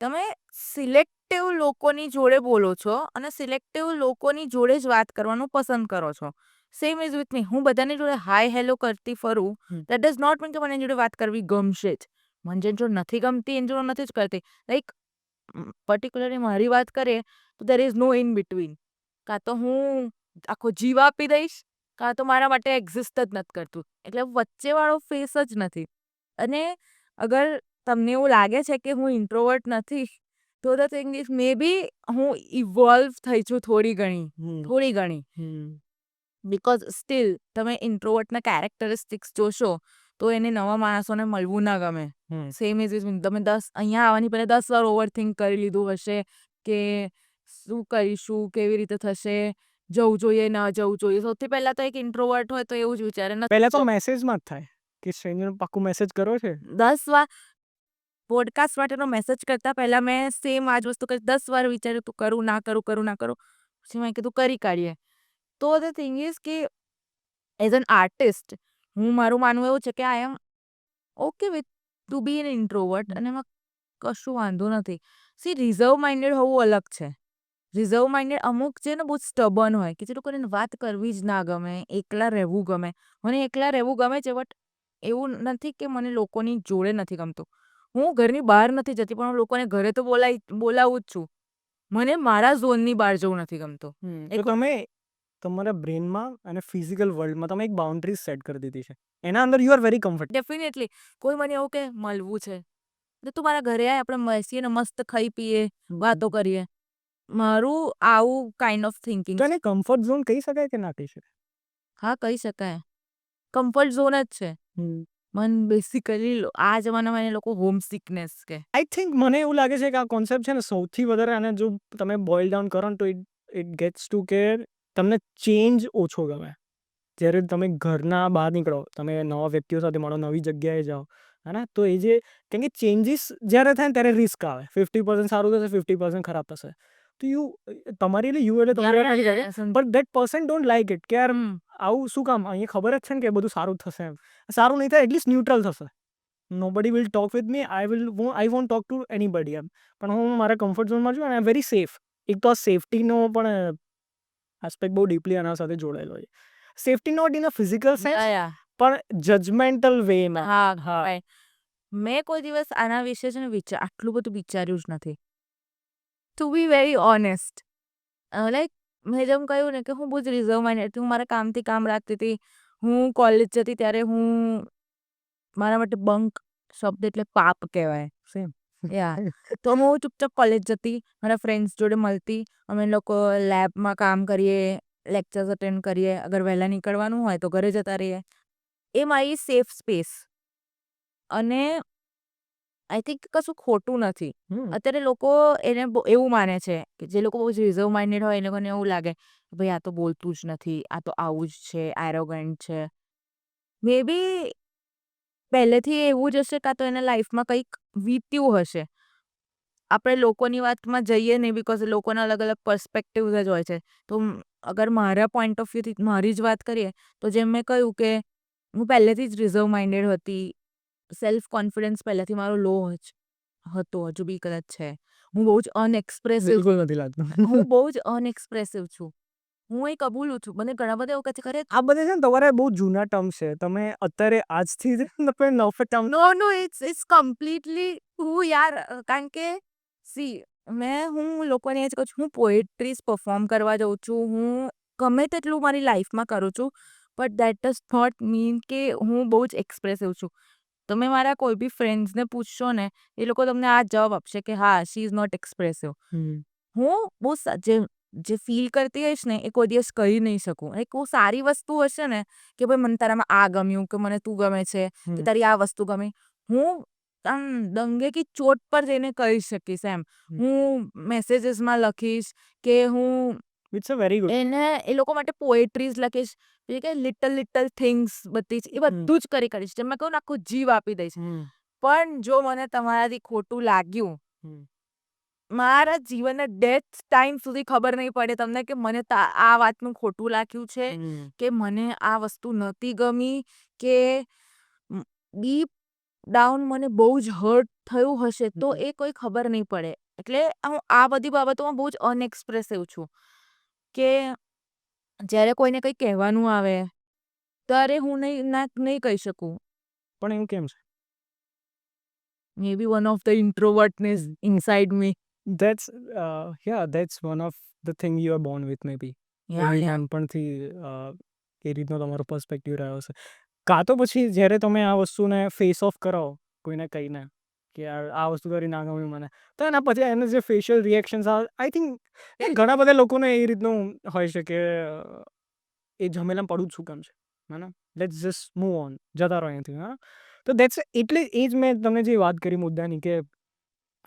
તમે સિલેક્ટિવ લોકોની જોડે બોલો છો અને સિલેક્ટિવ લોકોની જોડે જ વાત કરવાનું પસંદ કરો છો. Same is with me. હું બધાની જોડે હાય હેલો કરતી ફરું. દેટ ડઝ નોટ મીન કે મને એની જોડે વાત કરવી ગમશે જ. મને જેની જોડે નથી ગમતી એની જોડે નથી જ કરતી. લાઈક પર્ટિક્યુલરલી મારી વાત કરીએ તો there is no in between. કાં તો હું આખો જીવ આપી દઈશ, કાં તો મારા માટે એક્ઝિસ્ટ જ નથી કરતું. એટલે વચ્ચેવાળો ફેસ જ નથી. અને અગર તમને એવું લાગે છે કે હું ઇન્ટ્રોવર્ટ નથી, તો ધ થિંગ ઇઝ મે બી હું ઇવોલ્વ થઈ છું થોડી ઘણી. બિકોઝ સ્ટીલ તમે ઇન્ટ્રોવર્ટના કેરેક્ટરિસ્ટિક્સ જોશો તો એને નવા માણસોને મળવું ના ગમે. સેમ ઇઝ વિથ તમે અહીંયા આવવાની પહેલાં 10 વાર ઓવર થિંક કરી લીધું હશે કે શું કરીશું, કેવી રીતે થશે, જવું જોઈએ, ન જવું જોઈએ. સૌથી પહેલાં તો એક ઇન્ટ્રોવર્ટ હોય તો એવું જ વિચારે પહેલા તો મેસેજમાં જ થાય કે સ્ટ્રેન્જર પાક્કું મેસેજ કરો છે. 10 વાર પોડકાસ્ટ માટેનો મેસેજ કરતાં પહેલાં મેં સેમ આ જ વસ્તુ કરી 10 વાર વિચાર્યું તું કરું, ના કરું, કરું, ના કરું. પછી મેં કીધું કરી કાઢીએ. તો ધ થિંગ ઇઝ કે એઝ એન આર્ટિસ્ટ મારું માનવું એવું છે કે I am okay with to be an introvert અને એમાં કશું વાંધો નથી. સી રિઝર્વ માઇન્ડેડ હોવું અલગ છે. રિઝર્વ માઇન્ડેડ અમુક છે ને બહુ સ્ટબર્ન હોય કે જે લોકોને વાત કરવી જ ના ગમે, એકલા રહેવું ગમે. મને એકલા રહેવું ગમે છે બટ એવું નથી કે મને લોકોની જોડે નથી ગમતું. હું ઘરની બહાર નથી જતી પણ હું લોકોને ઘરે તો બોલાવું જ છું. મને મારા ઝોનની બહાર જવું નથી ગમતું. તો તમે તમારા બ્રેનમાં અને ફિઝિકલ વર્લ્ડમાં તમે એક બાઉન્ડ્રીઝ સેટ કરી દીધી છે. એના અંદર you are very comfortable. Definitely કોઈ મને એવું કે મળવું છે તો તું મારા ઘરે આય, આપણે બેસીએ ને મસ્ત ખાઈ પીએ, વાતો કરીએ. મારું આવું કાઇન્ડ ઓફ થિંકિંગ તો છે. એને કમ્ફર્ટ ઝોન કહી શકાય કે ના કહી શકાય? હા, કહી શકાય. કમ્ફર્ટ ઝોન જ છે. મન બેસિકલી આ જમાનામાં એને લોકો હોમ સિકનેસ કે. આઈ થિંક મને એવું લાગે છે કે આ કોન્સેપ્ટ છે ને સૌથી વધારે આને જો તમે બોઇલ ડાઉન કરો ને તો ઇટ ગેટ્સ ટુ કે તમને ચેન્જ ઓછો ગમે. જ્યારે તમે ઘરના બહાર નીકળો, તમે નવા વ્યક્તિઓ સાથે મળો, નવી જગ્યાએ જાઓ, હે ને? તો એ જે કેમ કે ચેન્જીસ જ્યારે થાય ને ત્યારે રિસ્ક આવે. 50% સારું થશે, 50% ખરાબ થશે. તો તમારી એટલે યુ એટલે તમારી but that person don't like it કે યાર આવું શું કામ? અહીંયા ખબર જ છે ને કે બધું સારું જ થશે એમ. સારું નહીં થાય એટલીસ્ટ ન્યુટ્રલ થશે. Nobody will talk with me. I won't talk to anybody એમ. પણ હું મારા કમ્ફર્ટ ઝોનમાં છું અને આઈ એમ વેરી સેફ. એક તો આ સેફ્ટીનો પણ આસ્પેક્ટ બહુ ડીપલી આના સાથે જોડાયેલો છે. Safety not in a physical sense પણ જજમેન્ટલ વેમાં. હા, મેં કોઈ દિવસ આના વિશે છે ને આટલું બધું વિચાર્યું જ નથી. To be very honest. Like મેં જેમ કહ્યું ને કે હું બહુ જ રિઝર્વ માઇન્ડેડ હતી. હું મારા કામથી કામ રાખતી હતી. હું કોલેજ જતી ત્યારે મારા માટે બંક શબ્દ એટલે પાપ કહેવાય. સેમ. તો હું ચૂપચાપ કોલેજ જતી, મારા ફ્રેન્ડ્સ જોડે મળતી, અમે લોકો લેબમાં કામ કરીએ, લેક્ચર્સ અટેન્ડ કરીએ, અગર વહેલા નીકળવાનું હોય તો ઘરે જતા રહીએ. એ મારી સેફ સ્પેસ. અને આઈ થિંક કશું ખોટું નથી. અત્યારે લોકો એને એવું માને છે કે જે લોકો બહુ જ રિઝર્વ માઇન્ડેડ હોય એ લોકોને એવું લાગે કે ભાઈ આ તો બોલતું જ નથી, આ તો આવું જ છે, એરોગન્ટ છે. મે બી પહેલેથી એવું જ હશે કાં તો એના લાઈફમાં કંઈક વીત્યું હશે. આપણે લોકોની વાતમાં જઈએ નહીં બિકોઝ લોકોના અલગ અલગ પર્સપેક્ટિવ્સ જ હોય છે. તો અગર મારા પોઈન્ટ ઓફ વ્યૂથી મારી જ વાત કરીએ તો જેમ મેં કહ્યું કે હું પહેલેથી જ રિઝર્વ માઇન્ડેડ હતી. સેલ્ફ કોન્ફિડન્સ પહેલેથી મારો લો જ હતો, હજુ બી કદાચ છે. હું બહુ જ અનએક્સપ્રેસિવ બિલકુલ નથી લાગતું. હું બહુ જ અનએક્સપ્રેસિવ છું. હું એ કબૂલું છું. મને ઘણા બધા એવું કહે છે ખરે આ બધા છે ને તમારે બહુ જૂના ટર્મ્સ છે. તમે અત્યારે આજથી જ તમે નવા ટર્મ નો ઇટ્સ કમ્પ્લીટલી હું યાર કારણ કે હું લોકોને એ જ કહું છું, હું પોએટ્રીઝ પરફોર્મ કરવા જાઉં છું, હું ગમે તેટલું મારી લાઈફમાં કરું છું, but that does not mean કે હું બહુ જ એક્સપ્રેસિવ છું. તમે મારા કોઈ બી ફ્રેન્ડ્સને પૂછશો ને એ લોકો તમને આ જવાબ આપશે કે હા શી ઇઝ નોટ એક્સપ્રેસિવ. હું બહુ જે ફીલ કરતી હોઈશ ને એ કોઈ દિવસ કહી નહીં શકું. એક બહુ સારી વસ્તુ હશે ને કે ભાઈ મને તારામાં આ ગમ્યું, કે મને તું ગમે છે, કે તારી આ વસ્તુ ગમી, હું આમ ડંગે કી ચોટ પર જઈને કહી શકીશ એમ. હું મેસેજીસમાં લખીશ કે હું ઇટ્સ અ વેરી ગુડ. એ લોકો માટે પોએટ્રીઝ લખીશ. કે લિટલ થિંગ્સ બધી જ એ બધું જ કરીશ. જેમ મેં કહું ને આખું જીવ આપી દઈશ. પણ જો મને તમારાથી ખોટું લાગ્યું, મારા જીવનના ડેથ ટાઈમ સુધી ખબર નહીં પડે તમને કે મને આ વાતનું ખોટું લાગ્યું છે, કે મને આ વસ્તુ નહોતી ગમી, કે ડીપ ડાઉન મને બહુ જ હર્ટ થયું હશે તો એ કોઈ ખબર નહીં પડે. એટલે હું આ બધી બાબતોમાં બહુ જ અનએક્સપ્રેસિવ છું. કે જ્યારે કોઈને કંઈ કહેવાનું આવે ત્યારે હું નહીં કહી શકું. પણ એવું કેમ છે? May be one of the introvertness inside me. That's one of the thing you are born with maybe. નાનપણથી એ રીતનો તમારો પર્સપેક્ટિવ રહ્યો છે. કાં તો પછી જ્યારે તમે આ વસ્તુને ફેસ ઓફ કરો કોઈને કહીને કે યાર આ વસ્તુ તારી ના ગમી મને, તો એના પછી એના જે ફેશિયલ રિએક્શન્સ આવે, આઈ થિંક ઘણા બધા લોકોને એ રીતનું હોય છે કે એ ઝમેલામાં પડું જ શું કામ છે, હે ને? લેટ્સ જસ્ટ મૂવ ઓન, જતા રહો અહીંયાથી. હા, તો એટલે એ જ મેં તમને જે વાત કરી મુદ્દાની કે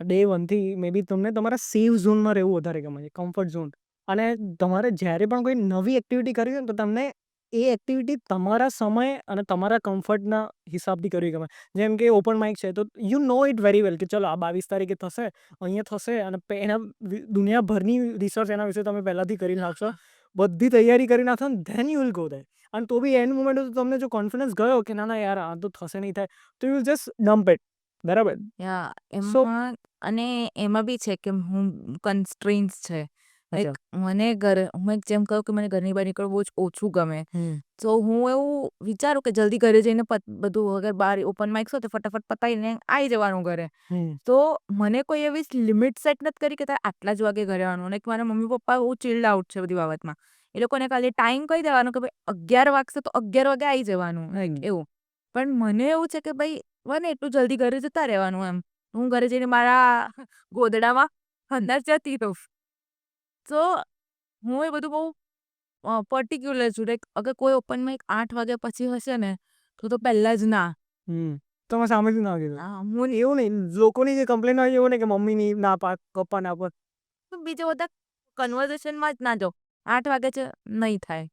ડે વનથી મે બી તમને તમારા સેફ ઝોનમાં રહેવું વધારે ગમે છે, કમ્ફર્ટ ઝોન. અને તમારે જ્યારે પણ કોઈ નવી એક્ટિવિટી કરવી હોય ને તો તમને એ એક્ટિવિટી તમારા સમય અને તમારા કમ્ફર્ટના હિસાબથી કરવી ગમે. જેમ કે ઓપન માઇક છે તો you know it very well કે ચલો આ 22 તારીખે થશે, અહીંયા થશે, અને એના દુનિયાભરની રિસર્ચ એના વિશે તમે પહેલાંથી કરી નાખશો, બધી તૈયારી કરી નાખશો, then you will go there. અને તો બી એન્ડ મોમેન્ટ તમને જો કોન્ફિડન્સ ગયો કે ના ના યાર આ તો થશે નહીં થાય, તો you will just dump it. બરાબર? એમાં અને એમાં બી છે કે હું કન્સ્ટ્રેન્ટ્સ છે. લાઈક હું જેમ કહું કે મને ઘરની બહાર નીકળવું બહુ જ ઓછું ગમે. તો હું એવું વિચારું કે જલ્દી ઘરે જઈને બધું અગર બહાર ઓપન માઇક્સ હોય તો ફટાફટ પતાવીને આવી જવાનું ઘરે. તો મને કોઈ એવી લિમિટ સેટ નથી કરી કે તારે આટલા જ વાગે ઘરે આવવાનું. લાઈક મારા મમ્મી પપ્પા બહુ ચિલ્ડ આઉટ છે બધી બાબતમાં. એ લોકોને ખાલી ટાઈમ કહી દેવાનો કે ભાઈ 11 વાગશે તો 11 વાગે આવી જવાનું, લાઈક એવું. પણ મને એવું છે કે ભાઈ બને એટલું જલ્દી ઘરે જતા રહેવાનું એમ. હું ઘરે જઈને મારા ગોદડામાં અંદર જતી રહું. તો હું એ બધું બહુ પર્ટિક્યુલર છું. લાઈક અગર કોઈ ઓપન માઇક 8 વાગ્યા પછી હશે ને તો પહેલા જ ના. તમે સામેથી ના કીધું. એવું નહીં, લોકોની જે કમ્પ્લેન હોય એવું નહીં કે મમ્મીની ના પાડ, પપ્પા ના પાડ. બીજા બધા કન્વર્ઝેશનમાં જ ના જાઉં. 8 વાગે છે નહીં થાય.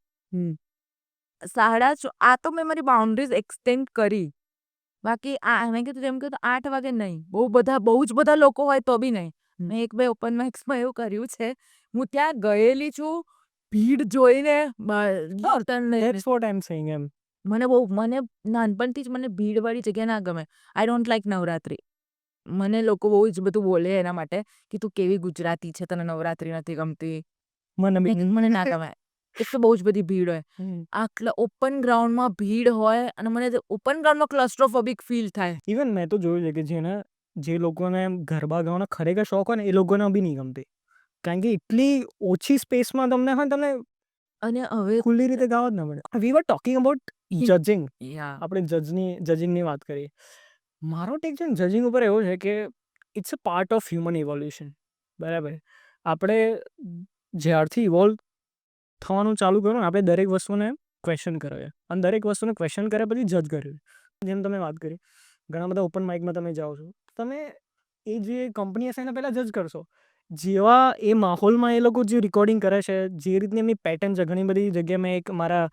આ તો મેં મારી બાઉન્ડ્રીઝ એક્સટેન્ડ કરી. બાકી મેં કીધું જેમ કીધું 8 વાગે નહીં. બહુ જ બધા લોકો હોય તો બી નહીં. મેં 1-2 ઓપન માઇક્સમાં એવું કર્યું છે. હું ત્યાં ગયેલી છું, ભીડ જોઈને યુ-ટર્ન લઈને. That's what I am saying એમ. મને નાનપણથી જ મને ભીડવાળી જગ્યા ના ગમે. I don't like Navratri. મને લોકો બહુ જ બધું બોલે એના માટે કે તું કેવી ગુજરાતી છે, તને નવરાત્રી નથી ગમતી. મને મેં બી. કીધું મને ના ગમે. એક તો બહુ જ બધી ભીડ હોય. આટલા ઓપન ગ્રાઉન્ડમાં ભીડ હોય અને મને ઓપન ગ્રાઉન્ડમાં ક્લોસ્ટ્રોફોબિક ફીલ થાય. ઇવન મેં તો જોયું છે કે જે લોકોને ગરબા ગાવાનો ખરેખર શોખ હોય ને એ લોકોને બી નહીં ગમતી. કારણ કે એટલી ઓછી સ્પેસમાં તમને અને હવે ખુલ્લી રીતે ગાવા જ ના મળે. વી વર ટોકિંગ અબાઉટ જજિંગ. યા આપણે જજિંગની વાત કરીએ. મારો ટેક છે ને જજિંગ ઉપર એવો છે કે it's a part of human evolution. બરાબર. આપણે જ્યારથી ઇવોલ્વ થવાનું ચાલુ કર્યું ને આપણે દરેક વસ્તુને ક્વેશ્ચન કરીએ અને દરેક વસ્તુને ક્વેશ્ચન કર્યા પછી જજ કર્યું. જેમ તમે વાત કરી, ઘણા બધા ઓપન માઇકમાં તમે જાઓ છો, તમે એ જે કંપની હશે એને પહેલાં જજ કરશો. જેવા એ માહોલમાં એ લોકો જે રેકોર્ડિંગ કરે છે, જે રીતની એમની પેટર્ન છે, ઘણી બધી જગ્યાએ મેં એક મારા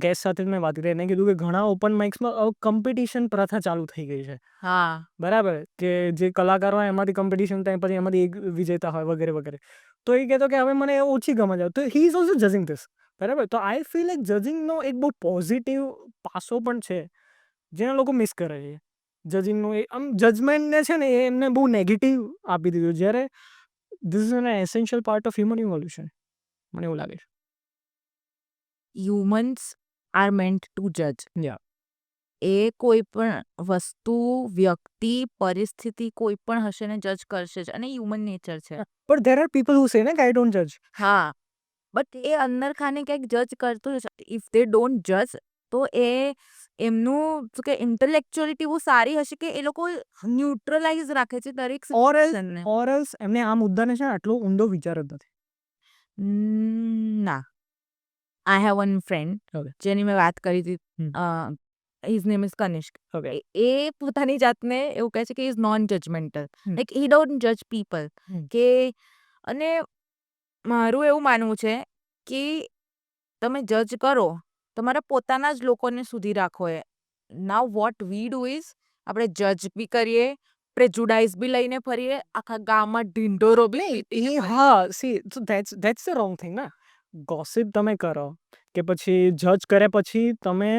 ગેસ્ટ સાથે મેં વાત કરી, એને કીધું કે ઘણા ઓપન માઇક્સમાં કોમ્પિટિશન પ્રથા ચાલુ થઈ ગઈ છે. હા બરાબર. કે જે કલાકારો હોય એમાંથી કોમ્પિટિશન થાય, પછી એમાંથી એક વિજેતા હોય વગેરે વગેરે. તો એ કહેતો કે હવે મને ઓછી ગમે છે. તો he is also judging this. બરાબર. તો આઈ ફીલ લાઈક જજિંગનો એક બહુ પોઝિટિવ પાસો પણ છે જેને લોકો મિસ કરે છે. જજિંગનું આમ જજમેન્ટને છે ને એ એમને બહુ નેગેટિવ આપી દીધું, જ્યારે this is an essential part of human evolution. મને એવું લાગે છે. હ્યુમન્સ આર મેન્ટ ટુ જજ. યા. એ કોઈ પણ વસ્તુ, વ્યક્તિ, પરિસ્થિતિ કોઈ પણ હશે ને જજ કરશે જ, અને હ્યુમન નેચર છે. But there are people who સે ને કે આઈ ડોન્ટ જજ. હા, બટ એ અંદર ખાને ક્યાંક જજ કરતું જ. ઇફ દે ડોન્ટ જજ તો એમનું શું કે ઇન્ટેલેક્ચ્યુઅલિટી બહુ સારી હશે કે એ લોકો ન્યુટ્રલાઇઝ રાખે છે દરેક સિચ્યુએશનને. ઓર એલ્સ એમને આ મુદ્દાને છે ને આટલો ઊંડો વિચાર જ નથી. ના. I have one friend okay. જેની મેં વાત કરી હતી. His name is Kanishk. Okay. એ પોતાની જાતને એવું કહે છે કે is non judgmental. Like he don't જજ પીપલ. કે અને મારું એવું માનવું છે કે તમે જજ કરો, તમારા પોતાના જ લોકોને સુધી રાખો. નાઉ વોટ વી ડુ ઇઝ આપણે જજ બી કરીએ, પ્રેજુડાઇઝ બી લઈને ફરીએ, આખા ગામમાં ઢીંઢોરો બી પીટીને ફરીએ. હા, C that's the wrong thing ના. ગોસિપ તમે કરો કે પછી જજ કર્યા પછી તમે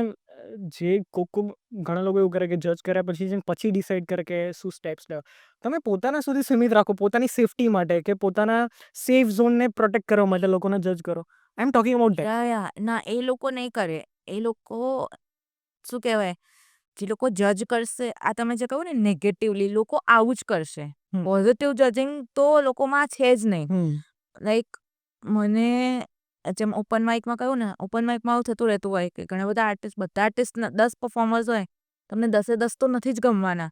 જે ઘણા લોકો એવું કરે કે જજ કર્યા પછી ડિસાઈડ કરે કે શું સ્ટેપ્સ લેવા. તમે પોતાના સુધી સીમિત રાખો, પોતાની સેફટી માટે કે પોતાના સેફ ઝોનને પ્રોટેક્ટ કરવા માટે લોકોને જજ કરો. આઈ એમ ટોકિંગ અબાઉટ ધેટ. યા ના, એ લોકો નહીં કરે. એ લોકો શું કહેવાય, જે લોકો જજ કરશે, આ તમે જે કહ્યું ને નેગેટિવલી, લોકો આવું જ કરશે. પોઝિટિવ જજિંગ તો લોકોમાં છે જ નહીં. લાઈક મને જેમ ઓપન માઇકમાં કહ્યું ને, ઓપન માઇકમાં આવું થતું રહેતું હોય કે ઘણા બધા આર્ટિસ્ટ 10 પરફોર્મર્સ હોય, તમને 10 તો નથી જ ગમવાના.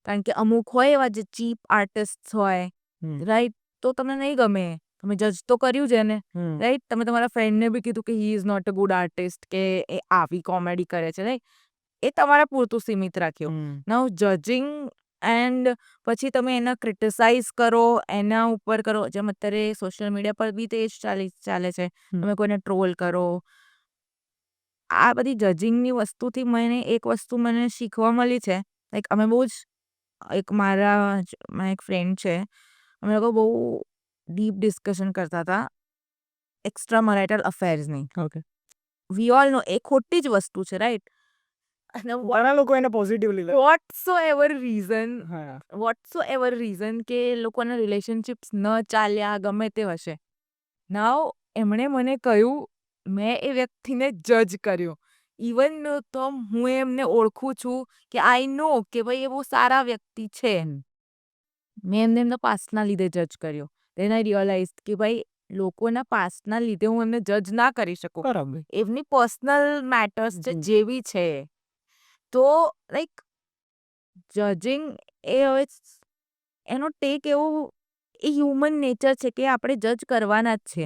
કારણ કે અમુક હોય એવા જે ચીપ આર્ટિસ્ટ હોય, રાઈટ, તો તમને નહીં ગમે. તમે જજ તો કર્યું છે ને, રાઈટ. તમે તમારા ફ્રેન્ડને બી કીધું કે he is not a good artist, કે એ આવી કોમેડી કરે છે, રાઈટ. એ તમારા પૂરતું સીમિત રાખ્યું. નાઉ જજિંગ એન્ડ પછી તમે એને ક્રિટિસાઇઝ કરો, એના ઉપર કરો. જેમ અત્યારે સોશિયલ મીડિયા પર બી તે જ ચાલે છે. તમે કોઈને ટ્રોલ કરો. આ બધી જજિંગની વસ્તુથી એક વસ્તુ મને શીખવા મળી છે. લાઈક અમે બહુ જ મારા એક ફ્રેન્ડ છે, અમે લોકો બહુ ડીપ ડિસ્કશન કરતા હતા એક્સ્ટ્રા મેરિટલ અફેર્સની. ઓકે. વી ઓલ નો એ ખોટી જ વસ્તુ છે, રાઈટ. અને ઘણા લોકો એને પોઝિટિવલી લે. વોટ્સો એવર રીઝન કે લોકોના રિલેશનશિપ્સ ન ચાલ્યા, ગમે તે હશે. નાઉ એમણે મને કહ્યું, મેં એ વ્યક્તિને જજ કર્યો. ઇવન તો હું એમને ઓળખું છું કે આઈ નો કે ભાઈ એ બહુ સારા વ્યક્તિ છે. મેં એમના પાસ્ટના લીધે જજ કર્યો. ધેન આઈ રિયલાઇઝ કે ભાઈ લોકોના પાસ્ટના લીધે હું એમને જજ ના કરી શકું. બરાબર. એમની પર્સનલ મેટર્સ છે, જેવી છે. તો લાઈક જજિંગ એ હવે એનો ટેક એવું, એ હ્યુમન નેચર છે કે આપણે જજ કરવાના જ છે.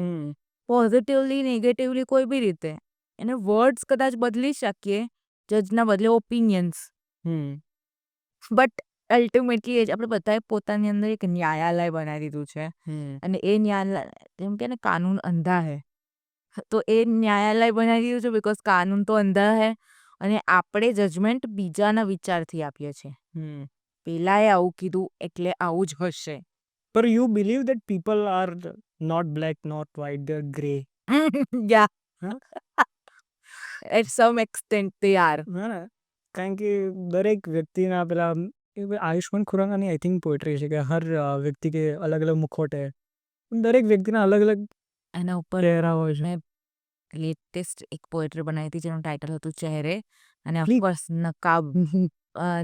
પોઝિટિવલી, નેગેટિવલી, કોઈ બી રીતે. એને વર્ડ્સ કદાચ બદલી શકીએ, જજના બદલે ઓપિનિયન્સ. બટ અલ્ટિમેટલી આપણે બધાએ પોતાની અંદર એક ન્યાયાલય બનાવી દીધું છે. અને એ ન્યાયાલય, જેમ કે ને કાનૂન અંધા હે, તો એ ન્યાયાલય બનાવી દીધું છે બિકોઝ કાનૂન તો અંધા હે. અને આપણે જજમેન્ટ બીજાના વિચારથી આપીએ છીએ. હમ. પેલાએ આવું કીધું એટલે આવું જ હશે. But you believe that people are not black, not white, they're grey. Yeah. Huh? At some extent they are. ના ના, કારણ કે દરેક વ્યક્તિના પેલા આયુષ્માન ખુરાનાની આઈ થિંક પોએટ્રી છે કે હર વ્યક્તિ કે અલગ અલગ મુખોટ હે. દરેક વ્યક્તિના અલગ અલગ એના ઉપર ચહેરા હોય છે. મેં લેટેસ્ટ એક પોએટ્રી બનાવી હતી જેનું ટાઇટલ હતું ચહેરે, અને Please. ઓફકોર્સ નકાબ.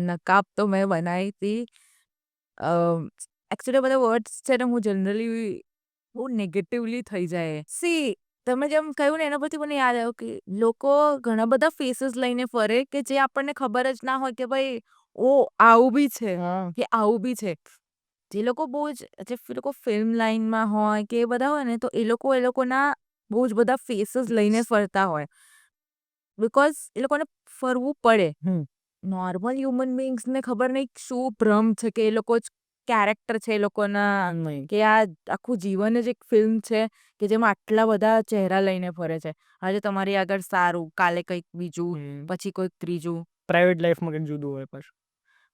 નકાબ તો મેં બનાવી હતી. એકચ્યુઅલી બધા વર્ડ્સ છે ને હું જનરલી બહુ નેગેટિવલી થઈ જાય. સી તમે જેમ કહ્યું ને એના પરથી મને યાદ આવ્યું કે લોકો ઘણા બધા ફેસીસ લઈને ફરે કે જે આપણને ખબર જ ના હોય કે ભાઈ ઓ આવું બી છે હા. કે આવું બી છે. જે લોકો બહુ જ જે લોકો ફિલ્મ લાઇનમાં હોય કે એ બધા હોય ને તો એ લોકોના બહુ જ બધા ફેસીસ લઈને ફરતા હોય. બિકોઝ એ લોકોને ફરવું પડે. હમ. નોર્મલ હ્યુમન બીંગ્સને ખબર નહીં શું ભ્રમ છે કે એ લોકો જ કેરેક્ટર છે એ લોકોના, નહીં. કે આ આખું જીવન જ એક ફિલ્મ છે કે જેમાં આટલા બધા ચહેરા લઈને ફરે છે. આજે તમારી આગળ સારું, કાલે કંઈક બીજું, પછી કોઈક ત્રીજું. પ્રાઇવેટ લાઈફમાં કંઈક જુદું હોય પાછું.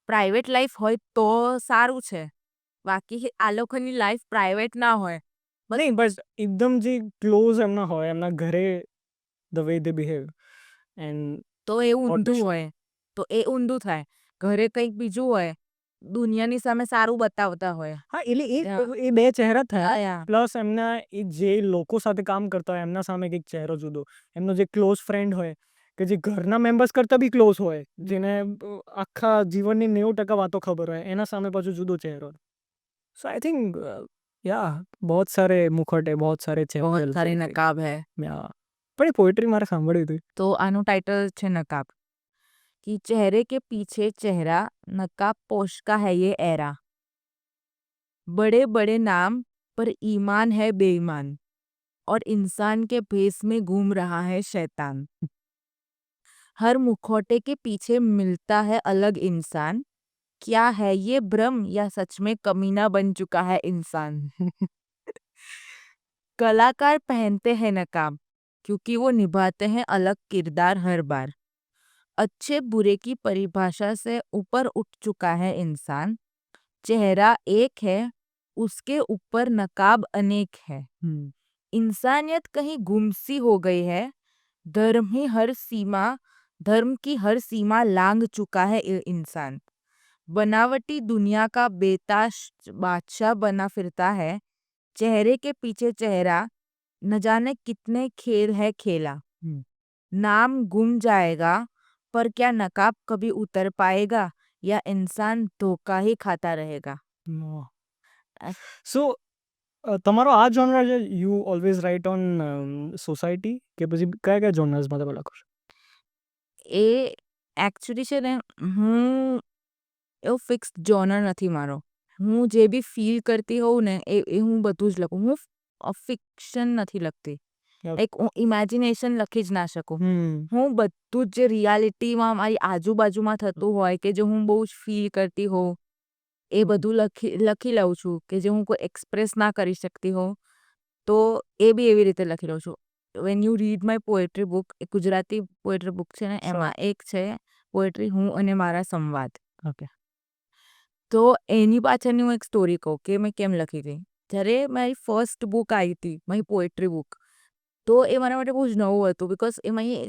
પ્રાઇવેટ લાઈફ હોય તો સારું છે, બાકી આ લોકોની લાઈફ પ્રાઇવેટ ના હોય. નહીં, બસ એકદમ જે ક્લોઝ એમના હોય એમના ઘરે the way they behave and તો એ ઊંધું હોય, તો એ ઊંધું થાય. ઘરે કંઈક બીજું હોય, દુનિયાની સામે સારું બતાવતા હોય. હા, એટલે એ બે ચહેરા થયા. આયા. પ્લસ એમના એ જે લોકો સાથે કામ કરતા હોય એમના સામે કંઈક ચહેરો જુદો. એમનો જે ક્લોઝ ફ્રેન્ડ હોય કે જે ઘરના મેમ્બર્સ કરતાં બી ક્લોઝ હોય, જેને આખા જીવનની 90% વાતો ખબર હોય, એના સામે પાછું જુદો ચહેરો. સો આઈ થિંક યા બહોત સારે મુખોટ હે, બહોત સારે ચહેરે. બહોત સારી નકાબ હૈ. યા પણ એ પોએટ્રી મારે સાંભળ્યું હતું. તો આનું ટાઇટલ છે નકાબ. कि चेहरे के पीछे चेहरा, नकाब पोश का है ये एरा. बड़े बड़े नाम पर ईमान है बेईमान, और इंसान के भेस में घूम रहा है शैतान. हर मुखौटे के पीछे मिलता है अलग इंसान. क्या है ये भ्रम या सच में कमीना बन चुका है इंसान. कलाकार पहनते हैं नकाब क्योंकि वो निभाते हैं अलग किरदार हर बार. अच्छे बुरे की परिभाषा से ऊपर उठ चुका है इंसान. चेहरा एक है, उसके ऊपर नकाब अनेक है. इंसानियत कहीं गुमसी हो गई है. धर्म की हर सीमा लांघ चुका है इंसान. बनावटी दुनिया का बेताश बादशाह बना फिरता है. चेहरे के पीछे चेहरा, न जाने कितने खेल है खेला. नाम गुम जाएगा, पर क्या नकाब कभी उतर पाएगा, या इंसान धोखा ही खाता रहेगा. સો તમારો આ જોનર છે, you always write on society કે પછી કયા જોનર્સમાં તમે લખો છો? એ એકચ્યુઅલી છે ને, હું એવો ફિક્સ જોનર નથી મારો. હું જે બી ફીલ કરતી હોઉં ને એ હું બધું જ લખું. હું ફિક્શન નથી લખતી. લાઈક હું ઇમેજિનેશન લખી જ ના શકું. હું બધું જ જે રિયાલિટીમાં મારી આજુબાજુમાં થતું હોય કે જે હું બહુ જ ફીલ કરતી હોઉં એ બધું લખી લઉં છું, કે જે હું કોઈ એક્સપ્રેસ ના કરી શકતી હોઉં તો એ બી એવી રીતે લખી લઉં છું. When you read my poetry book, A Gujarati poetry book છે ને, એમાં એક છે પોએટ્રી હું અને મારા સંવાદ. ઓકે. તો એની પાછળની હું એક સ્ટોરી કહું કે મેં કેમ લખી હતી. જ્યારે મારી ફર્સ્ટ બુક આવી હતી, મારી પોએટ્રી બુક, તો એ મારા માટે બહુ જ નવું હતું. બિકોઝ એમાં એઝ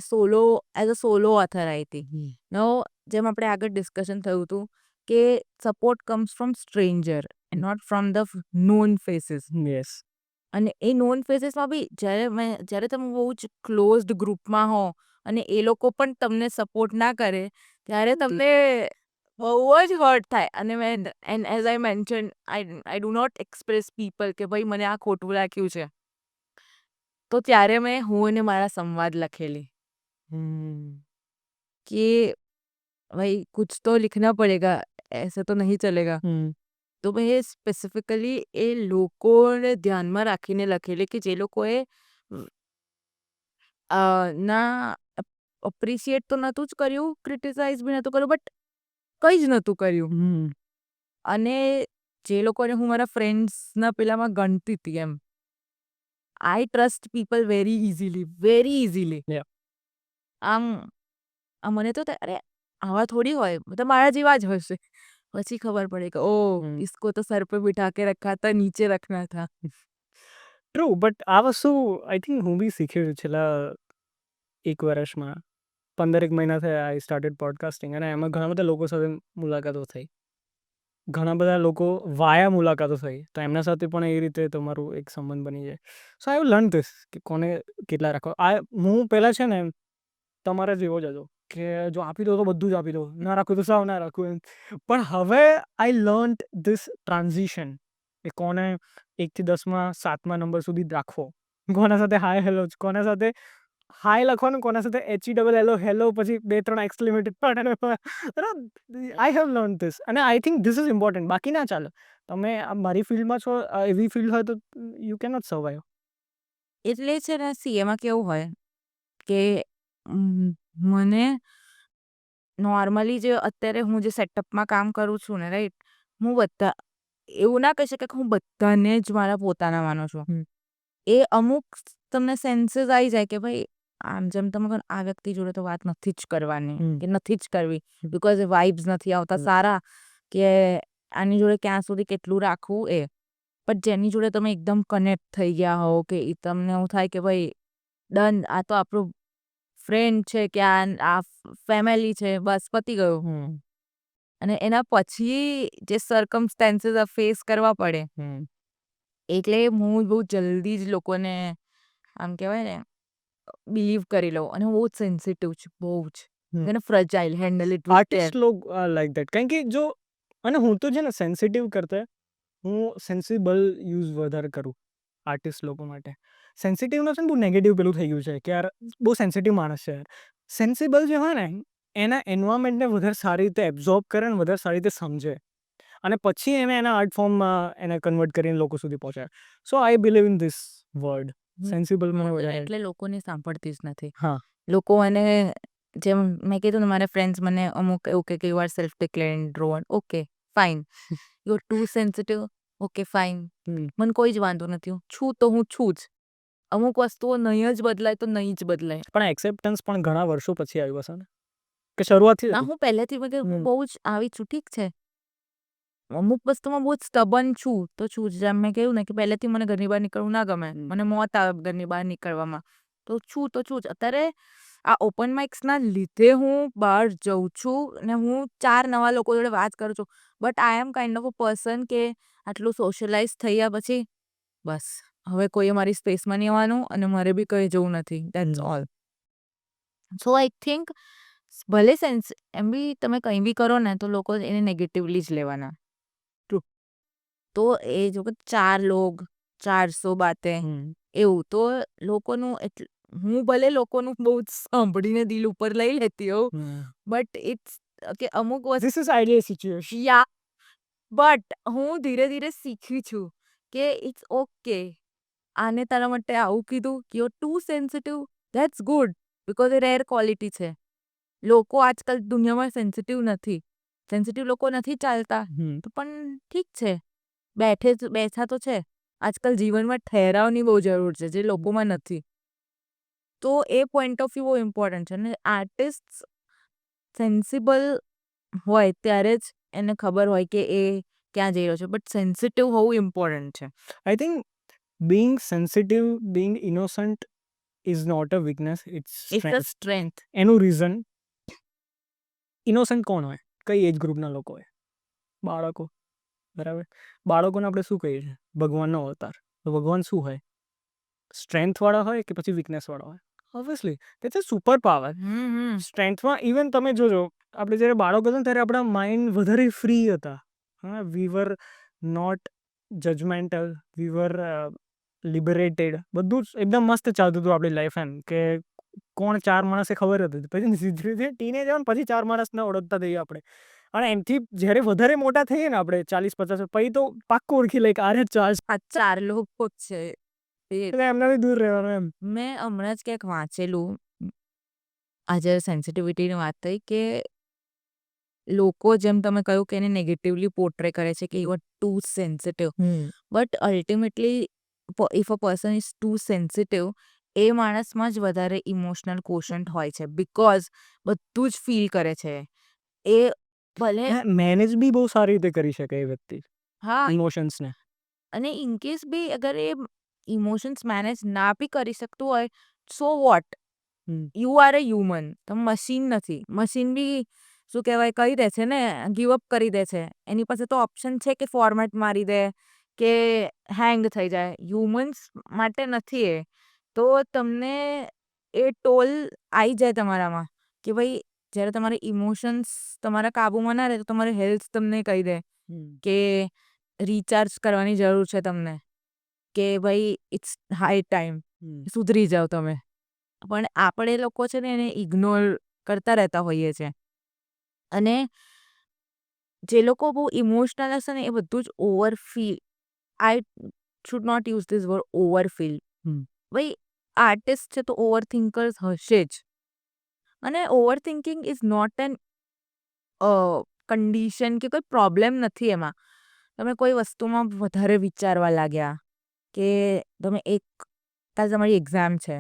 અ સોલો ઓથર આવી હતી. નવ જેમ આપણે આગળ ડિસ્કશન થયું હતું કે support comes from stranger and not from the known faces. Yes. અને એ નોન ફેસીસમાં બી જ્યારે તમે બહુ જ ક્લોઝડ ગ્રુપમાં હો અને એ લોકો પણ તમને સપોર્ટ ના કરે ત્યારે તમને બહુ જ હર્ટ થાય. અને and as I mention, I do not express people કે ભાઈ મને આ ખોટું લાગ્યું છે. તો ત્યારે મેં હું અને મારા સંવાદ લખેલી કે ભાઈ કુછ તો લિખના પડેગા, ऐसे તો નહીં ચલેગા. તો મેં એ સ્પેસિફિકલી એ લોકોને ધ્યાનમાં રાખીને લખેલી કે જે લોકોએ ના અપ્રિશિએટ તો નહોતું જ કર્યું, ક્રિટિસાઇઝ બી નહોતું કર્યું, બટ કંઈ જ નહોતું કર્યું. અને જે લોકોને હું મારા ફ્રેન્ડ્સના પેલામાં ગણતી હતી એમ. આઈ ટ્રસ્ટ પીપલ વેરી ઇઝીલી. આમ મને તો અરે આવા થોડી હોય, મતલબ મારા જેવા જ હશે. પછી ખબર પડે કે ઓહ! હમ. इसको तो सर पे बिठा के रखा था, नीचे रखना था. ટ્રુ, બટ આ વસ્તુ આઈ થિંક હું બી શીખ્યું છું છેલ્લા 1 વર્ષમાં. 15 મહિના થયા આઈ સ્ટાર્ટેડ પોડકાસ્ટિંગ, અને એમાં ઘણા બધા લોકો સાથે મુલાકાતો થઈ. ઘણા બધા લોકો વાયા મુલાકાતો થઈ. તો એમના સાથે પણ એ રીતે તમારું એક સંબંધ બની જાય. સો આઈ હેવ લર્ન ધીસ કે કોને કેટલા રાખવા. હું પહેલાં છે ને તમારા જેવો જ હતો કે જો આપી દો તો બધું જ આપી દો, ના રાખું તો સાવ ના રાખું એમ. પણ હવે આઈ લર્ન્ટ ધીસ ટ્રાન્ઝિશન કે કોને 1 થી 10માં 7મા નંબર સુધી જ રાખવો, કોના સાથે હાય હેલો, કોના સાથે હાય લખવાનું, કોના સાથે HE હેલો પછી 2-3 એક્સક્લેમેટેડ આઈ હેવ લર્ન ધીસ, અને I think this is important. બાકી ના ચાલે. તમે મારી ફિલ્ડમાં છો, એવી ફિલ્ડ હોય તો યુ કેન નોટ સર્વાઈવ. એટલે છે ને સીએમાં કેવું હોય કે મને નોર્મલી જે અત્યારે હું જે સેટઅપમાં કામ કરું છું ને, રાઈટ, હું બધા એવું ના કહી શકાય કે હું બધાને જ મારા પોતાના માનું છું. એ અમુક તમને સેન્સીસ આવી જાય કે ભાઈ આમ જેમ તમે કહો આ વ્યક્તિ જોડે તો વાત નથી જ કરવાની કે નથી જ કરવી, બિકોઝ વાઇબ્સ નથી આવતા સારા, કે આની જોડે ક્યાં સુધી કેટલું રાખવું એ. પણ જેની જોડે તમે એકદમ કનેક્ટ થઈ ગયા હો કે તમને એવું થાય કે ભાઈ ડન, આ તો આપણું ફ્રેન્ડ છે કે આ ફેમિલી છે, બસ પતી ગયું. અને એના પછી જે સર્કમસ્ટેન્સીસ ફેસ કરવા પડે, એટલે હું બહુ જલ્દી જ લોકોને આમ કહેવાય ને બિલીવ કરી લઉં, અને હું બહુ જ સેન્સિટિવ છું, બહુ જ એને ફ્રજાઇલ હેન્ડલ ઇટ વિથ આર્ટિસ્ટ લોકો લાઈક દેટ, કારણ કે જો, અને હું તો છે ને સેન્સિટિવ કરતા હું સેન્સિબલ યુઝ વધારે કરું આર્ટિસ્ટ લોકો માટે. સેન્સિટિવનો છે ને બહુ નેગેટિવ પેલું થઈ ગયું છે કે યાર બહુ સેન્સિટિવ માણસ છે. સેન્સિબલ જે હોય ને એના એન્વાયરમેન્ટને વધારે સારી રીતે એબ્ઝોર્બ કરે ને વધારે સારી રીતે સમજે, અને પછી એને એના આર્ટ ફોર્મમાં એને કન્વર્ટ કરીને લોકો સુધી પહોંચાડે. So I believe in this word sensible. એટલે લોકોને સાંભળતી જ નથી. હા, લોકો એને જેમ મેં કીધું ને, મારા ફ્રેન્ડ્સ મને અમુક એવું કે you are self declared introvert, okay fine. You are too sensitive, okay fine. મને કોઈ જ વાંધો નથી, હું છું તો હું છું જ. અમુક વસ્તુઓ નહીં જ બદલાય તો નહીં જ બદલાય. પણ એક્સેપ્ટન્સ પણ ઘણા વર્ષો પછી આવ્યું હશે ને, કે શરૂઆતથી ના, હું પહેલેથી બહુ જ આવી છું, ઠીક છે. અમુક વસ્તુમાં બહુ જ સ્ટબન છું તો છું જ. જેમ મેં કહ્યું ને કે પહેલેથી મને ઘરની બહાર નીકળવું ના ગમે, મને મોત આવે ઘરની બહાર નીકળવામાં, તો છું જ. અત્યારે આ ઓપન માઇક્સના લીધે હું બહાર જઉં છું ને હું 4 નવા લોકો જોડે વાત કરું છું. But I am kind of a person કે આટલું સોશિયલાઇઝ થયા પછી બસ હવે કોઈ મારી સ્પેસમાં નહીં આવવાનું, અને મારે બી કંઈ જવું નથી. That's all. So I think ભલે એમ બી તમે કંઈ બી કરો ને તો લોકો એને નેગેટિવલી જ લેવાના. True. તો એ જો કે 4 લોગ 400 બાतें એવું તો લોકોનું હું ભલે લોકોનું બહુ જ સાંભળીને દિલ ઉપર લઈ લેતી હોઉં, બટ ઇટ્સ કે અમુક વસ્તુ this is ideal situation. Yeah but હું ધીરે ધીરે શીખી છું કે ઇટ્સ ઓકે. આને તારા માટે આવું કીધું કે you too sensitive, that's good, because એ રેર ક્વોલિટી છે. લોકો આજકાલ દુનિયામાં સેન્સિટિવ નથી. સેન્સિટિવ લોકો નથી ચાલતા, તો પણ ઠીક છે, બેઠા તો છે. આજકાલ જીવનમાં ઠહેરાવની બહુ જરૂર છે, જે લોકોમાં નથી. તો એ પોઈન્ટ ઓફ વ્યૂ બહુ ઇમ્પોર્ટન્ટ છે. અને આર્ટિસ્ટ સેન્સિબલ હોય ત્યારે જ એને ખબર હોય કે એ ક્યાં જઈ રહ્યો છે. બટ સેન્સિટિવ હોવું ઇમ્પોર્ટન્ટ છે. I think being sensitive, being innocent is not a weakness, it's it's a strength. Strength. એનું રીઝન, ઇનોસન્ટ કોણ હોય, કઈ એજ ગ્રુપના લોકો હોય? બાળકો, બરાબર. બાળકોને આપણે શું કહીએ છીએ? ભગવાનનો અવતાર. તો ભગવાન શું હોય? સ્ટ્રેન્થવાળા હોય કે પછી વીકનેસવાળા હોય? Obviously that's a super power. સ્ટ્રેન્થમાં ઇવન તમે જોજો, આપણે જ્યારે બાળકો હતા ને ત્યારે આપણા માઇન્ડ વધારે ફ્રી હતા. હા, we were not judgmental, we were liberated. બધું જ એકદમ મસ્ત ચાલતું હતું આપણી લાઈફ એમ, કે કોણ 4 માણસે ખબર હતી. પછી ધીરે ધીરે ટીનેજ આવે ને પછી 4 માણસને ઓળખતા થઈએ આપણે. અને એનાથી જ્યારે વધારે મોટા થઈએ ને આપણે 40-50, પછી તો પાક્કું ઓળખી લઈએ કે આરે 4 આ 4 લોકો છે. એટલે એમનાથી દૂર રહેવાનું એમ. મેં હમણાં જ ક્યાંક વાંચેલું, આજે સેન્સિટિવિટીની વાત થઈ, કે લોકો જેમ તમે કહ્યું કે એને નેગેટિવલી પોર્ટ્રે કરે છે કે you are too sensitive. But ultimately if a person is too sensitive, એ માણસમાં જ વધારે ઇમોશનલ ક્વોશન્ટ હોય છે. બિકોઝ બધું જ ફીલ કરે છે. એ ભલે મેનેજ બી બહુ સારી રીતે કરી શકે એ વ્યક્તિ હા, ઇમોશન્સને. અને ઇન કેસ બી અગર એ ઇમોશન્સ મેનેજ ના બી કરી શકતું હોય, so what? Hmm. You are a human. તમે મશીન નથી. મશીન બી શું કહેવાય કહી દે છે ને, ગીવ અપ કરી દે છે. એની પાસે તો ઓપ્શન છે કે ફોર્મેટ મારી દે કે હેંગ થઈ જાય. હ્યુમન્સ માટે નથી એ. તો તમને એ ટોલ આવી જાય તમારામાં કે ભાઈ જ્યારે તમારે ઇમોશન્સ તમારા કાબૂમાં ના રહે તો તમારી હેલ્થ તમને કહી દે કે રિચાર્જ કરવાની જરૂર છે તમને, કે ભાઈ ઇટ્સ હાઈ ટાઈમ, સુધરી જાઓ તમે. પણ આપણે લોકો છે ને એને ઇગ્નોર કરતા રહેતા હોઈએ છીએ. અને જે લોકો બહુ ઇમોશનલ હશે ને એ બધું જ over feel, I should not use this word over feel. ભાઈ આર્ટિસ્ટ છે તો ઓવર થિંકર્સ હશે જ. અને over thinking is not an condition કે કોઈ પ્રોબ્લેમ નથી એમાં. તમે કોઈ વસ્તુમાં વધારે વિચારવા લાગ્યા કે તમે કાલે તમારી એક્ઝામ છે,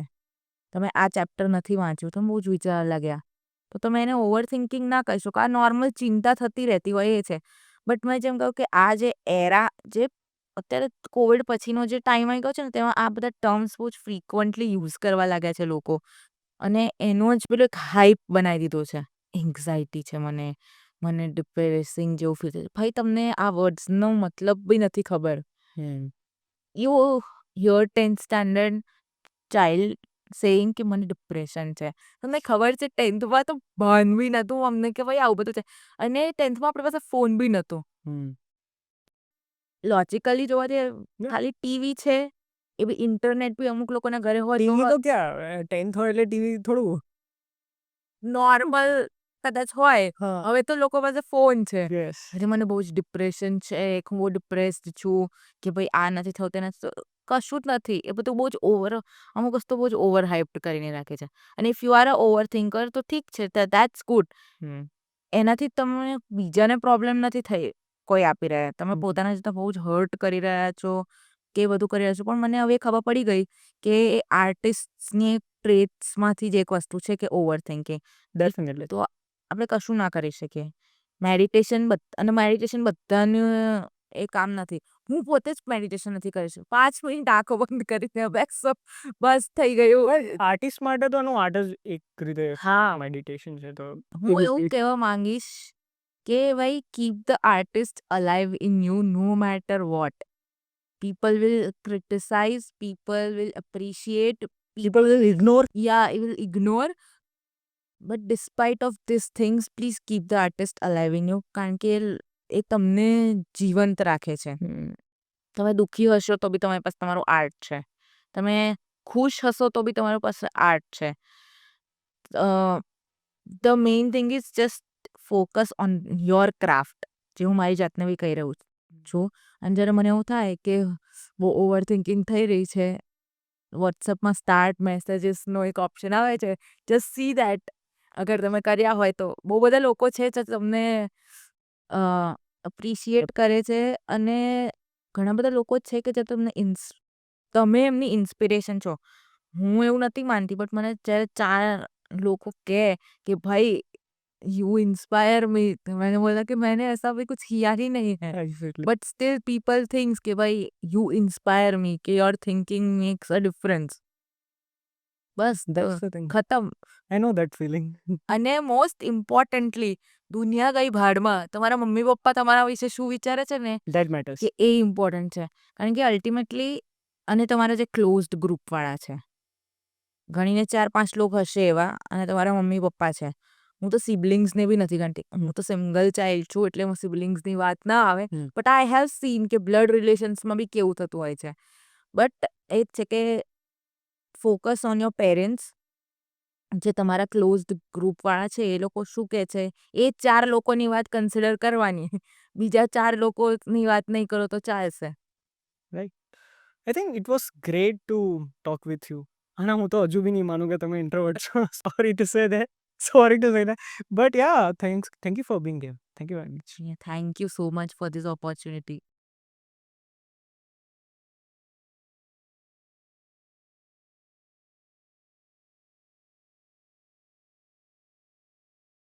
તમે આ ચેપ્ટર નથી વાંચ્યું, તમે બહુ જ વિચારવા લાગ્યા, તો તમે એને ઓવર થિંકિંગ ના કહી શકો. આ નોર્મલ ચિંતા થતી રહેતી હોય એ છે. બટ મેં જેમ કહ્યું કે આ જે જે અત્યારે કોવિડ પછીનો જે ટાઈમ આવી ગયો છે ને, તેમાં આ બધા ટર્મ્સ બહુ જ ફ્રીક્વન્ટલી યુઝ કરવા લાગ્યા છે લોકો. અને એનો જ પેલો એક હાઇપ બનાવી દીધો છે. એન્ઝાયટી છે મને ડિપ્રેસિંગ જેવું ફીલ થાય છે. ભાઈ તમને આ વર્ડ્સનો મતલબ બી નથી ખબર. You hear 10th standard child saying કે મને ડિપ્રેશન છે. તમને ખબર છે 10thમાં તો ભાન બી નહોતું અમને કે ભાઈ આવું બધું છે. અને 10thમાં આપણી પાસે ફોન બી નહોતો. લોજિકલી જોવા જઈએ ખાલી ટીવી છે, એ બી ઇન્ટરનેટ બી અમુક લોકોના ઘરે હોય તો ટીવી તો ક્યાં 10th હોય એટલે ટીવી થોડું. નોર્મલ કદાચ હોય. હા. હવે તો લોકો પાસે ફોન છે. યસ. અરે મને બહુ જ ડિપ્રેશન છે, હું બહુ ડિપ્રેસ્ડ છું, કે ભાઈ આ નથી થયું તે નથી થયું. કશું જ નથી. એ બધું બહુ જ અમુક વસ્તુ બહુ જ ઓવર હાઇપ્ડ કરીને રાખે છે. અને if you are a over thinker તો ઠીક છે, ધેટ્સ ગુડ. એનાથી તમને બીજાને પ્રોબ્લેમ નથી થઈ કોઈ આપી રહ્યા. તમે પોતાના જતા બહુ જ હર્ટ કરી રહ્યા છો કે બધું કરી રહ્યા છો. પણ મને હવે ખબર પડી ગઈ કે એ આર્ટિસ્ટની ટ્રેટ્સમાંથી જ એક વસ્તુ છે કે ઓવર થિંકિંગ. ડેફિનેટલી. તો આપણે કશું ના કરી શકીએ. મેડિટેશન બધાનું એ કામ નથી. હું પોતે જ મેડિટેશન નથી કરી શકતી. 5 મિનિટ આંખો બંધ કરીને બસ થઈ ગયું. આર્ટિસ્ટ માટે તો એનું આર્ટ જ એક રીતે હા. મેડિટેશન છે. તો હું એવું કહેવા માંગીશ કે ભાઈ keep the artist alive in you no matter what. People will criticize, people will appreciate, people will ignore. will ignore. But despite of these things, please keep the artist alive in you. કારણ કે એ તમને જીવંત રાખે છે. તમે દુઃખી હશો તો બી તમારી પાસે તમારું આર્ટ છે. તમે ખુશ હશો તો બી તમારી પાસે આર્ટ છે. The main thing is just focus on your craft. જે હું મારી જાતને બી કહી રહ્યું છું. અને જ્યારે મને એવું થાય કે બહુ ઓવર થિંકિંગ થઈ રહી છે, વોટ્સઅપમાં સ્ટાર્ટ મેસેજીસનો એક ઓપ્શન આવે છે. Just see that. અગર તમે કર્યા હોય તો બહુ બધા લોકો છે જે તમને અપ્રિશિએટ કરે છે. અને ઘણા બધા લોકો છે કે જે તમે એમની ઇન્સ્પિરેશન છો. હું એવું નથી માનતી, બટ મને જ્યારે 4 લોકો કહે કે ભાઈ यू इंस्पायर मी, तो मैंने बोला कि मैंने ऐसा भी कुछ किया ही नहीं है. Exactly. But still people thinks कि भाई यू इंस्पायर मी, कि your thinking makes a difference. Bus That's the thing. ખતમ. I know that feeling. અને મોસ્ટ ઇમ્પોર્ટન્ટલી દુનિયા ગઈ ભાડમાં, તમારા મમ્મી પપ્પા તમારા વિશે શું વિચારે છે ને That matters. કે એ ઇમ્પોર્ટન્ટ છે. કારણ કે અલ્ટિમેટલી અને તમારા જે ક્લોઝડ ગ્રુપવાળા છે, ગણીને 4-5 લોકો હશે એવા, અને તમારા મમ્મી પપ્પા છે. હું તો સિબલિંગ્સને બી નથી ગણતી. હું તો સિંગલ ચાઇલ્ડ છું એટલે સિબલિંગ્સની વાત ના આવે. બટ આઈ હેવ સીન કે બ્લડ રિલેશન્સમાં બી કેવું થતું હોય છે. બટ એ જ છે કે ફોકસ ઓન યોર પેરેન્ટ્સ. જે તમારા ક્લોઝડ ગ્રુપવાળા છે એ લોકો શું કહે છે, એ 4 લોકોની વાત કન્સિડર કરવાની. બીજા 4 લોકોની વાત નહીં કરો તો ચાલશે. Right. I think it was great to talk with you. અને હું તો હજુ બી નહીં માનું કે તમે introvert છો. Sorry to say that. Sorry to say that. But yeah, thank you for being here. Thank you very much. Thank you so much for this opportunity.